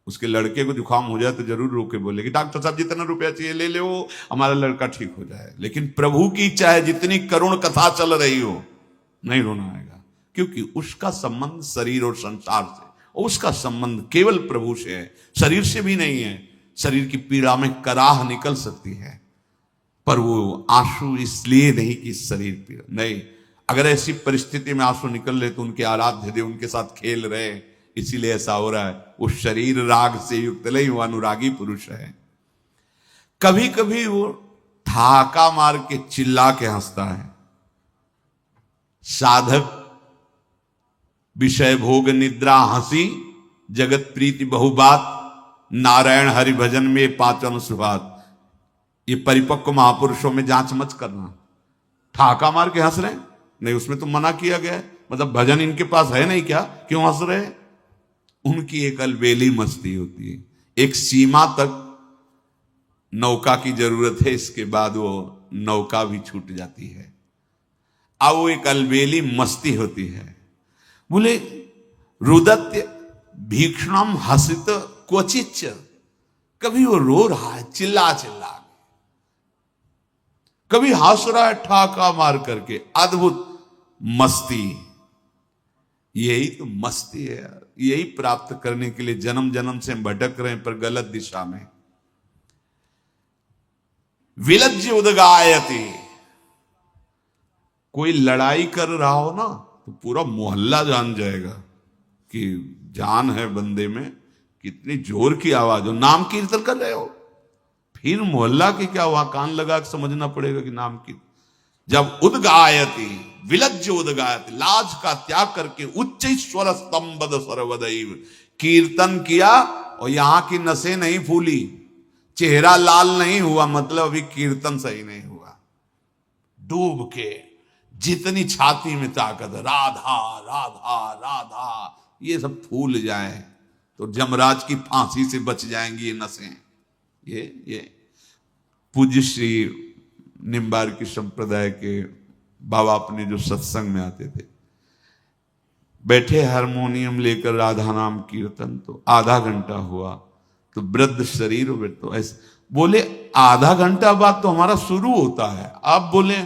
उसके लड़के को जुकाम हो जाए तो जरूर रोके बोले कि डॉक्टर साहब जितना रुपया चाहिए ले लो, हमारा लड़का ठीक हो जाए। लेकिन प्रभु की इच्छा है, जितनी करुण कथा चल रही हो, नहीं रोना आएगा, क्योंकि उसका संबंध शरीर और संसार से, और उसका संबंध केवल प्रभु से है, शरीर से भी नहीं है। शरीर की पीड़ा में कराह निकल सकती है, पर वो आंसू इसलिए नहीं कि शरीर पीड़ा नहीं। अगर ऐसी परिस्थिति में आंसू निकल रहे तो उनके आराध्य देव उनके साथ खेल रहे, इसीलिए ऐसा हो रहा है। वो शरीर राग से युक्त नहीं, वो अनुरागी पुरुष है। कभी कभी वो ठाका मार के चिल्ला के हंसता है। साधक विषय भोग निद्रा हंसी, जगत प्रीति बहुबात, नारायण हरि भजन में पाचन सुभात। ये परिपक्व महापुरुषों में जांच मत करना। ठाका मार के हंस रहे नहीं, उसमें तो मना किया गया है। मतलब भजन इनके पास है नहीं क्या, क्यों हंस रहे? उनकी एक अलबेली मस्ती होती है। एक सीमा तक नौका की जरूरत है, इसके बाद वो नौका भी छूट जाती है। अब वो एक अलबेली मस्ती होती है। बोले रुदत्य भीक्षणम हसित क्वचिच, कभी वो रो रहा है चिल्ला चिल्ला, कभी हंस रहा है ठाका मार करके। अद्भुत मस्ती, यही तो मस्ती है यार। यही प्राप्त करने के लिए जन्म जन्म से हम भटक रहे हैं, पर गलत दिशा में। विलज्ज उदगायति, कोई लड़ाई कर रहा हो ना तो पूरा मोहल्ला जान जाएगा कि जान है बंदे में, कितनी जोर की आवाज हो। नाम कीर्तन कर रहे हो, फिर मोहल्ला की क्या हुआ, कान लगा के समझना पड़ेगा कि नाम की। जब उदगायति, विलज्ज उदगायति, लाज का त्याग करके उच्च स्वर स्तंभद सर्वदैव, कीर्तन किया और यहां की नसें नहीं फूली, चेहरा लाल नहीं हुआ, मतलब अभी कीर्तन सही नहीं हुआ। डूब के जितनी छाती में ताकत, राधा राधा राधा, ये सब फूल जाए तो जमराज की फांसी से बच जाएंगी ये नसें। ये पूज्य श्री निम्बार की संप्रदाय के बाबा अपने जो सत्संग में आते थे, बैठे हारमोनियम लेकर राधा नाम कीर्तन, तो आधा घंटा हुआ तो वृद्ध शरीर में तो ऐसे बोले, आधा घंटा बाद तो हमारा शुरू होता है, आप बोले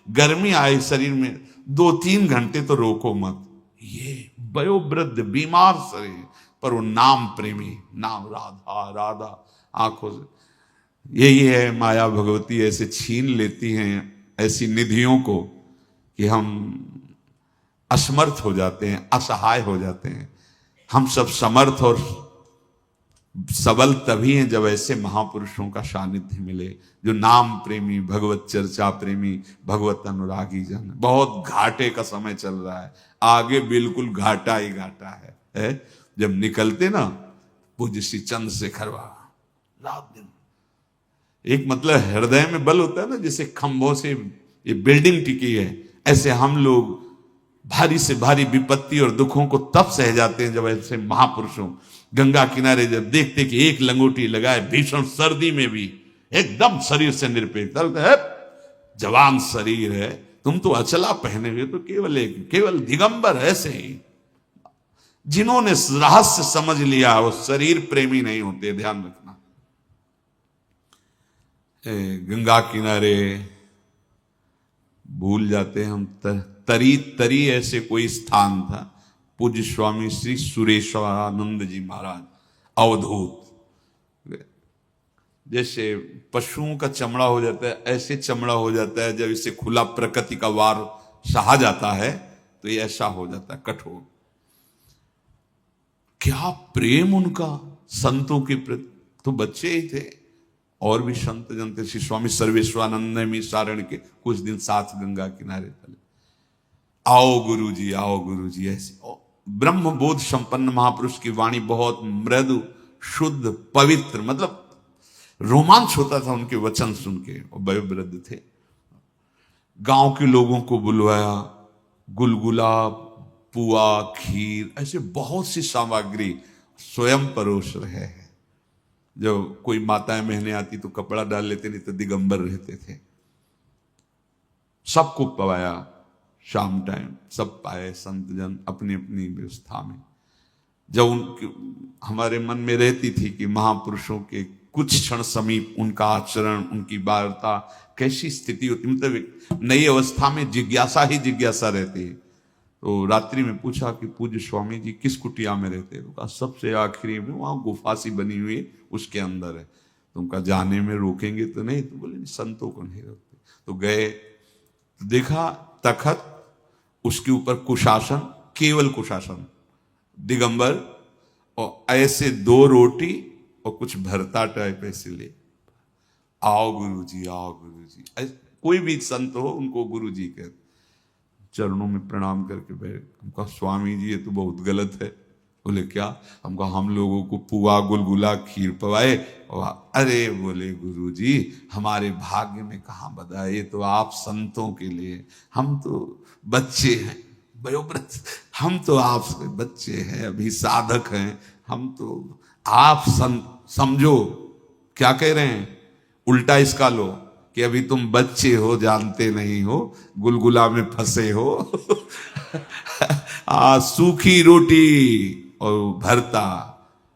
गर्मी आई शरीर में, 2-3 घंटे तो रोको मत। ये वयोवृद्ध बीमार शरीर, पर वो नाम प्रेमी, नाम राधा राधा आंखों से। यही है माया भगवती, ऐसे छीन लेती हैं ऐसी निधियों को कि हम असमर्थ हो जाते हैं, असहाय हो जाते हैं। हम सब समर्थ और सबल तभी हैं जब ऐसे महापुरुषों का सानिध्य मिले, जो नाम प्रेमी, भगवत चर्चा प्रेमी, भगवत अनुरागी जन। बहुत घाटे का समय चल रहा है, आगे बिल्कुल घाटा ही घाटा है। जब निकलते ना पूज्य श्री चंद्रशेखर बाबा, रात दिन एक मतलब हृदय में बल होता है ना, जैसे खंभों से ये बिल्डिंग टिकी है, ऐसे हम लोग भारी से भारी विपत्ति और दुखों को तब सह जाते हैं जब ऐसे महापुरुषों गंगा किनारे जब देखते कि एक लंगोटी लगाए, भीषण सर्दी में भी एकदम शरीर से निरपेक्ष है, जवान शरीर है, तुम तो अचला पहने हुए तो केवल दिगंबर। ऐसे ही जिन्होंने रहस्य समझ लिया वो शरीर प्रेमी नहीं होते, ध्यान रखना। गंगा किनारे भूल जाते हम, तरी ऐसे कोई स्थान था, पूज्य स्वामी श्री सुरेश्वरानंद जी महाराज अवधूत, जैसे पशुओं का चमड़ा हो जाता है, ऐसे चमड़ा हो जाता है जब इसे खुला प्रकृति का वार सहा जाता है तो ये ऐसा हो जाता है कठोर। क्या प्रेम उनका संतों के प्रति। तो बच्चे ही थे, और भी संत जन थे। श्री स्वामी सर्वेश्वरानंद मिश्रारण के कुछ दिन साथ गंगा किनारे चले। आओ गुरुजी, आओ गुरुजी, ऐसे ब्रह्म बोध संपन्न महापुरुष की वाणी बहुत मृदु, शुद्ध, पवित्र, मतलब रोमांच होता था उनके वचन सुन के। और वयोवृद्ध थे। गांव के लोगों को बुलवाया, गुलगुला, पुआ, खीर, ऐसे बहुत सी सामग्री स्वयं परोस रहे हैं। जब कोई माताएं बहनें आती तो कपड़ा डाल लेते, नहीं तो दिगंबर रहते थे। सबको पवाया। शाम टाइम सब पाए संत जन अपनी अपनी व्यवस्था में। जब उनके हमारे मन में रहती थी कि महापुरुषों के कुछ क्षण समीप उनका आचरण, उनकी वार्ता, कैसी स्थिति होती, मतलब नई अवस्था में जिज्ञासा ही जिज्ञासा रहती है। तो रात्रि में पूछा कि पूज्य स्वामी जी किस कुटिया में रहते हैं? तो कहा सबसे आखिरी में, वहां गुफा सी बनी हुई है, उसके अंदर है। तो उनका जाने में रोकेंगे तो नहीं? तो बोले संतों को नहीं रोकते। तो गए तो देखा तखत, उसके ऊपर कुशासन, केवल कुशासन, दिगंबर, और ऐसे 2 रोटी और कुछ भरता टाइप ऐसे ले। आओ गुरुजी, आओ गुरुजी। कोई भी संत हो उनको गुरुजी कहते। चरणों में प्रणाम करके बैठ। हमका स्वामी जी ये तो बहुत गलत है। बोले क्या? हमका हम लोगों को पुआ, गुलगुला, खीर पवाए। और अरे बोले गुरुजी हमारे भाग्य में कहाँ बदा, ये तो आप संतों के लिए, हम तो बच्चे हैं, वयोवृद्ध, हम तो आप बच्चे हैं, अभी साधक हैं, हम तो आप समझो। क्या कह रहे हैं? उल्टा इसका लो कि अभी तुम बच्चे हो, जानते नहीं हो, गुलगुला में फंसे हो। सूखी रोटी और भरता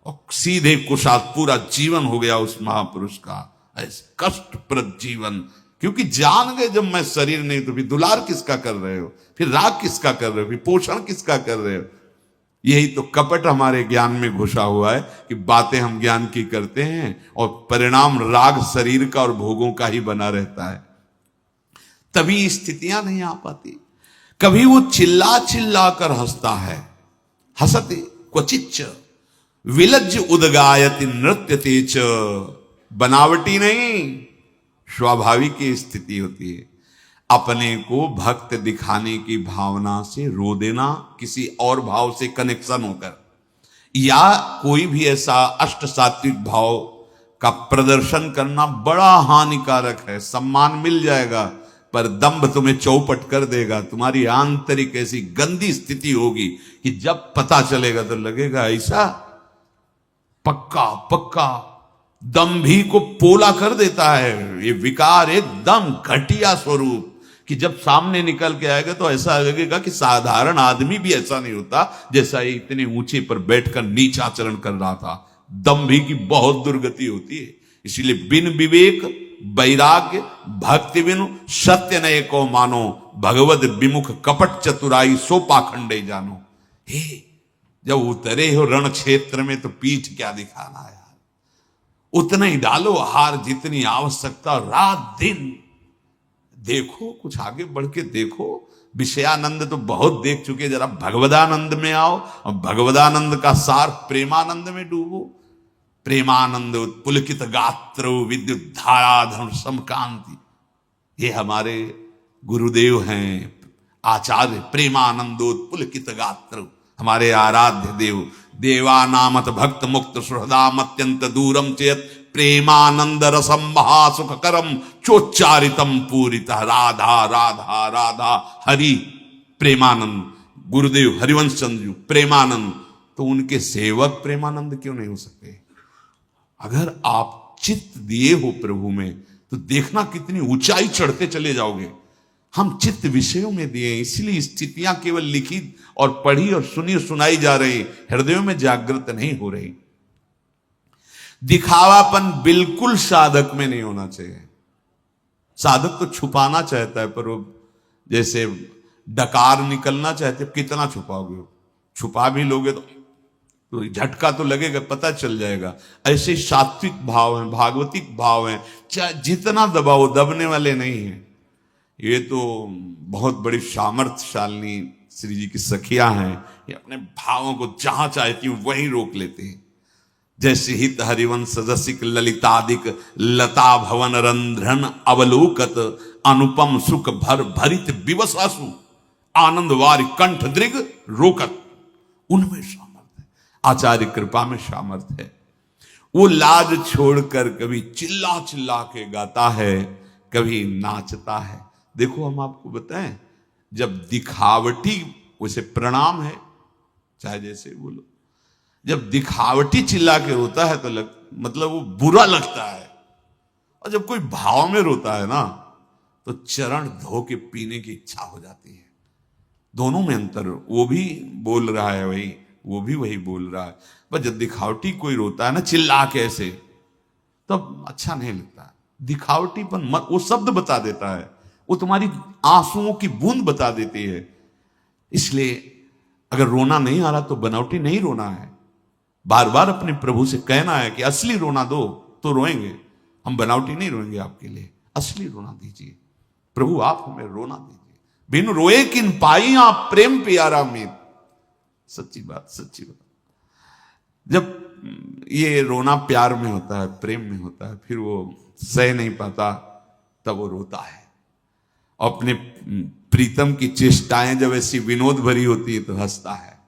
और सीधे कुशात, पूरा जीवन हो गया उस महापुरुष का ऐसे कष्टप्रद जीवन। क्योंकि जान गए जब मैं शरीर नहीं, तो फिर दुलार किसका कर रहे हो, फिर राग किसका कर रहे हो, फिर पोषण किसका कर रहे हो। यही तो कपट हमारे ज्ञान में घुसा हुआ है कि बातें हम ज्ञान की करते हैं और परिणाम राग शरीर का और भोगों का ही बना रहता है। तभी स्थितियां नहीं आ पाती। कभी वो चिल्ला चिल्ला कर हंसता है, हंसते क्वचिच्च विलज्ज उदगायति नृत्यते च। बनावटी नहीं, स्वाभाविक की स्थिति होती है। अपने को भक्त दिखाने की भावना से रो देना, किसी और भाव से कनेक्शन होकर, या कोई भी ऐसा अष्ट सात्विक भाव का प्रदर्शन करना बड़ा हानिकारक है। सम्मान मिल जाएगा पर दंभ तुम्हें चौपट कर देगा। तुम्हारी आंतरिक ऐसी गंदी स्थिति होगी कि जब पता चलेगा तो लगेगा ऐसा पक्का पक्का दंभी को पोला कर देता है। ये विकार एकदम घटिया स्वरूप कि जब सामने निकल के आएगा तो ऐसा लगेगा कि साधारण आदमी भी ऐसा नहीं होता जैसा ये इतने ऊंचे पर बैठकर नीच आचरण कर रहा था। दंभी की बहुत दुर्गति होती है। इसीलिए बिन विवेक वैराग्य भक्ति बिनु सत्य नये को मानो, भगवत विमुख कपट चतुराई सो पाखंडे जानो। हे जब उतरे हो रण क्षेत्र में तो पीठ क्या दिखाना यार, उतना ही डालो हार जितनी आवश्यकता। रात दिन देखो, कुछ आगे बढ़ के देखो। विषयानंद तो बहुत देख चुके, जरा भगवदानंद में आओ और भगवदानंद का सार प्रेमानंद में डूबो। प्रेमानंद उत्पुलकित गात्र विद्युत धाराधन समकांति, ये हमारे गुरुदेव हैं आचार्य प्रेमानंदोत्पुलकित गात्र, हमारे आराध्य देव। देवानामत भक्त मुक्त सुहृदाम अत्यंत दूरम चेत प्रेमानंद रसम महासुखकरम चोच्चारितम पूरित। राधा राधा राधा हरि प्रेमानंद, गुरुदेव हरिवंश चंद्र प्रेमानंद। तो उनके सेवक प्रेमानंद क्यों नहीं हो सकते? अगर आप चित्त दिए हो प्रभु में तो देखना कितनी ऊंचाई चढ़ते चले जाओगे। हम चित्त विषयों में दिए, इसलिए स्थितियां केवल लिखी और पढ़ी और सुनी सुनाई जा रही, हृदयों में जागृत नहीं हो रही। दिखावापन बिल्कुल साधक में नहीं होना चाहिए। साधक तो छुपाना चाहता है, पर वो जैसे डकार निकलना चाहते, कितना छुपाओगे? छुपा भी लोगे तो तो झटका तो लगेगा, पता चल जाएगा। ऐसे सात्विक भाव हैं, भागवतिक भाव हैं, चाहे जितना दबाओ दबने वाले नहीं हैं। ये तो बहुत बड़ी सामर्थ्यशालिनी श्री जी की सखियां हैं, ये अपने भावों को जहां चाहती हूं वहीं रोक लेते हैं। जैसे हित हरिवंश रसिक ललितादिक लता भवन रंध्रन अवलोकत अनुपम सुख भर भरित विवसासु आनंद वारि कंठ दृग रोकत। उनमें सामर्थ्य है, आचार्य कृपा में सामर्थ्य है। वो लाज छोड़कर कभी चिल्ला चिल्ला के गाता है, कभी नाचता है। देखो हम आपको बताएं, जब दिखावटी, वैसे प्रणाम है चाहे जैसे बोलो, जब दिखावटी चिल्ला के रोता है तो मतलब वो बुरा लगता है। और जब कोई भाव में रोता है ना तो चरण धो के पीने की इच्छा हो जाती है। दोनों में अंतर, वो भी बोल रहा है वही, वो भी वही बोल रहा है। पर जब दिखावटी कोई रोता है ना चिल्ला के ऐसे, तब अच्छा नहीं लगता। दिखावटीपन वो शब्द बता देता है, वो तुम्हारी आंसुओं की बूंद बता देती है। इसलिए अगर रोना नहीं आ रहा तो बनावटी नहीं रोना है। बार बार अपने प्रभु से कहना है कि असली रोना दो तो रोएंगे, हम बनावटी नहीं रोएंगे आपके लिए, असली रोना दीजिए प्रभु, आप हमें रोना दीजिए। बिन रोए किन पाई आप प्रेम प्यारा मीत। सच्ची बात, सच्ची बात। जब ये रोना प्यार में होता है, प्रेम में होता है, फिर वो सह नहीं पाता, तब वो रोता है। अपने प्रीतम की चेष्टाएं जब ऐसी विनोद भरी होती है तो हंसता है।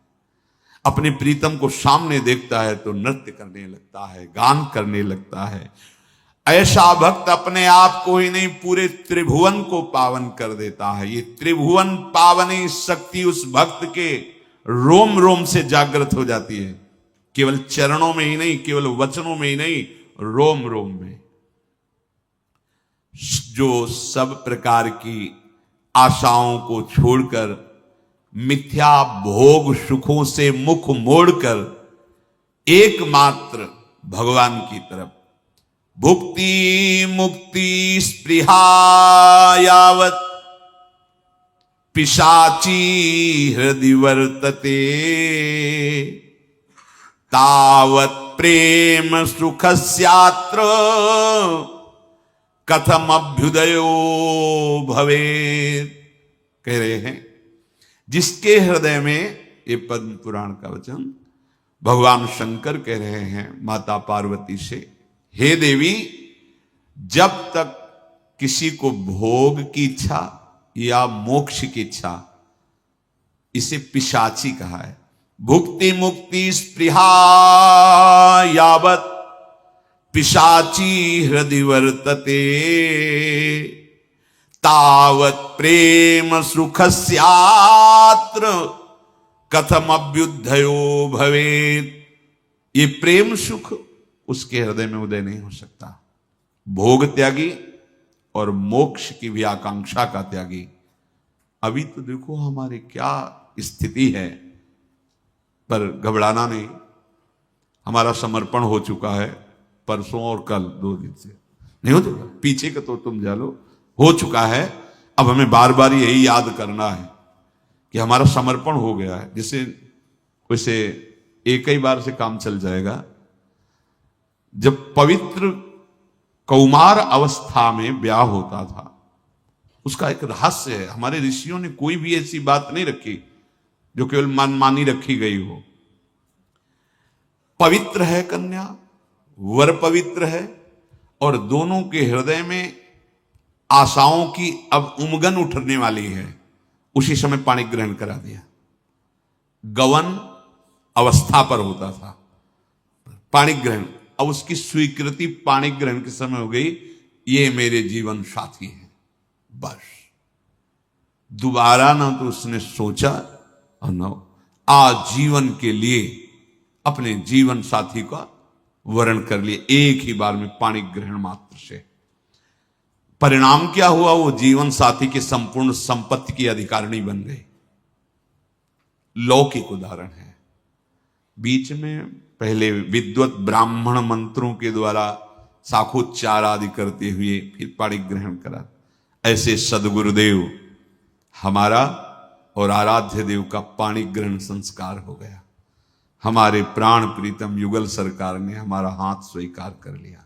अपने प्रीतम को सामने देखता है तो नृत्य करने लगता है, गान करने लगता है। ऐसा भक्त अपने आप को ही नहीं पूरे त्रिभुवन को पावन कर देता है। ये त्रिभुवन पावनी शक्ति उस भक्त के रोम रोम से जागृत हो जाती है। केवल चरणों में ही नहीं, केवल वचनों में ही नहीं, रोम रोम में। जो सब प्रकार की आशाओं को छोड़कर, मिथ्या भोग सुखों से मुख मोड़कर एकमात्र भगवान की तरफ, भुक्ति मुक्ति स्पृहा यावत पिशाची हृदय वर्तते, तावत प्रेम सुखस्यात्र कथम अभ्युदयो भवेत्। कह रहे हैं जिसके हृदय में, ये पद्म पुराण का वचन भगवान शंकर कह रहे हैं माता पार्वती से, हे देवी, जब तक किसी को भोग की इच्छा या मोक्ष की इच्छा, इसे पिशाची कहा है। भुक्ति मुक्ति स्पृहा यावत पिशाची हृदय वर्तते, तावत प्रेम सुखस्यात्र कथम अभ्युदयो भवेत्। ये प्रेम सुख उसके हृदय में उदय नहीं हो सकता। भोग त्यागी और मोक्ष की भी आकांक्षा का त्यागी। अभी तो देखो हमारी क्या स्थिति है, पर घबराना नहीं। हमारा समर्पण हो चुका है, परसों और कल 2 दिन से नहीं हो चुका, पीछे का तो तुम जानो हो चुका है। अब हमें बार बार यही याद करना है कि हमारा समर्पण हो गया है। जिसे वैसे एक ही बार से काम चल जाएगा। जब पवित्र कौमार अवस्था में ब्याह होता था, उसका एक रहस्य है। हमारे ऋषियों ने कोई भी ऐसी बात नहीं रखी जो केवल मनमानी रखी गई हो। पवित्र है कन्या, वर पवित्र है, और दोनों के हृदय में आशाओं की अब उमगन उठने वाली है। उसी समय पाणी ग्रहण करा दिया। गवन अवस्था पर होता था पाणी ग्रहण, अब उसकी स्वीकृति पाणी ग्रहण के समय हो गई, ये मेरे जीवन साथी है। बस दोबारा ना तो उसने सोचा और न आजीवन के लिए अपने जीवन साथी का वर्ण कर लिए, एक ही बार में पाणी ग्रहण मात्र से। परिणाम क्या हुआ? वो जीवन साथी की संपूर्ण संपत्ति की अधिकारिणी बन गई। लौकिक उदाहरण है। बीच में पहले विद्वत ब्राह्मण मंत्रों के द्वारा शाखोच्चार आदि करते हुए फिर पाणी ग्रहण करा। ऐसे सदगुरुदेव हमारा और आराध्य देव का पाणी ग्रहण संस्कार हो गया। हमारे प्राण प्रीतम युगल सरकार ने हमारा हाथ स्वीकार कर लिया।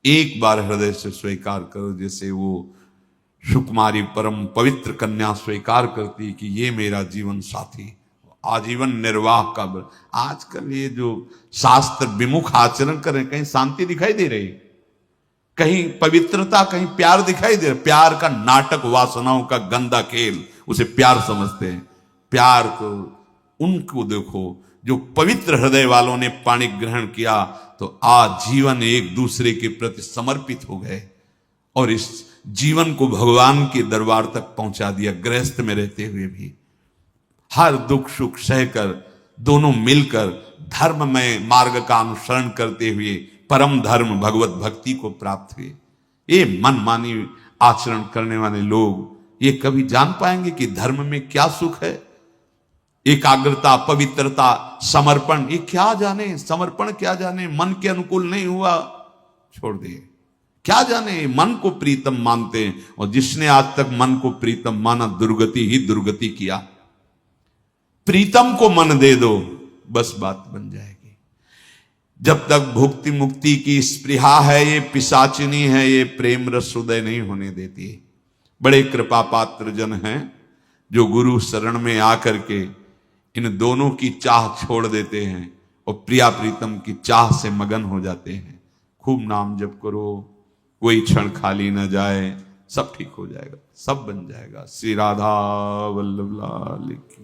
एक बार हृदय से स्वीकार करो, जैसे वो सुकुमारी परम पवित्र कन्या स्वीकार करती कि ये मेरा जीवन साथी, आजीवन निर्वाह का आजकल ये जो शास्त्र विमुख आचरण कर रहे हैं, कहीं शांति दिखाई दे रही, कहीं पवित्रता, कहीं प्यार दिखाई दे रहा। प्यार का नाटक, वासनाओं का गंदा खेल, उसे प्यार समझते हैं। प्यार को उनको देखो जो पवित्र हृदय वालों ने पाणी ग्रहण किया तो आजीवन एक दूसरे के प्रति समर्पित हो गए और इस जीवन को भगवान के दरबार तक पहुंचा दिया। गृहस्थ में रहते हुए भी हर दुख सुख सहकर दोनों मिलकर धर्म में मार्ग का अनुसरण करते हुए परम धर्म भगवत भक्ति को प्राप्त हुए। ये मनमानी आचरण करने वाले लोग ये कभी जान पाएंगे कि धर्म में क्या सुख है? एकाग्रता, पवित्रता, समर्पण, ये क्या जाने, समर्पण क्या जाने, मन के अनुकूल नहीं हुआ छोड़ दिए, क्या जाने, मन को प्रीतम मानते हैं। और जिसने आज तक मन को प्रीतम माना दुर्गति ही दुर्गति किया। प्रीतम को मन दे दो, बस बात बन जाएगी। जब तक भुक्ति मुक्ति की स्पृहा है, ये पिशाचिनी है, ये प्रेम रस उदय नहीं होने देती। बड़े कृपा पात्र जन हैं जो गुरु शरण में आकर के इन दोनों की चाह छोड़ देते हैं और प्रिया प्रीतम की चाह से मगन हो जाते हैं। खूब नाम जप करो, कोई क्षण खाली न जाए, सब ठीक हो जाएगा, सब बन जाएगा। श्री राधा वल्लभ लाल की।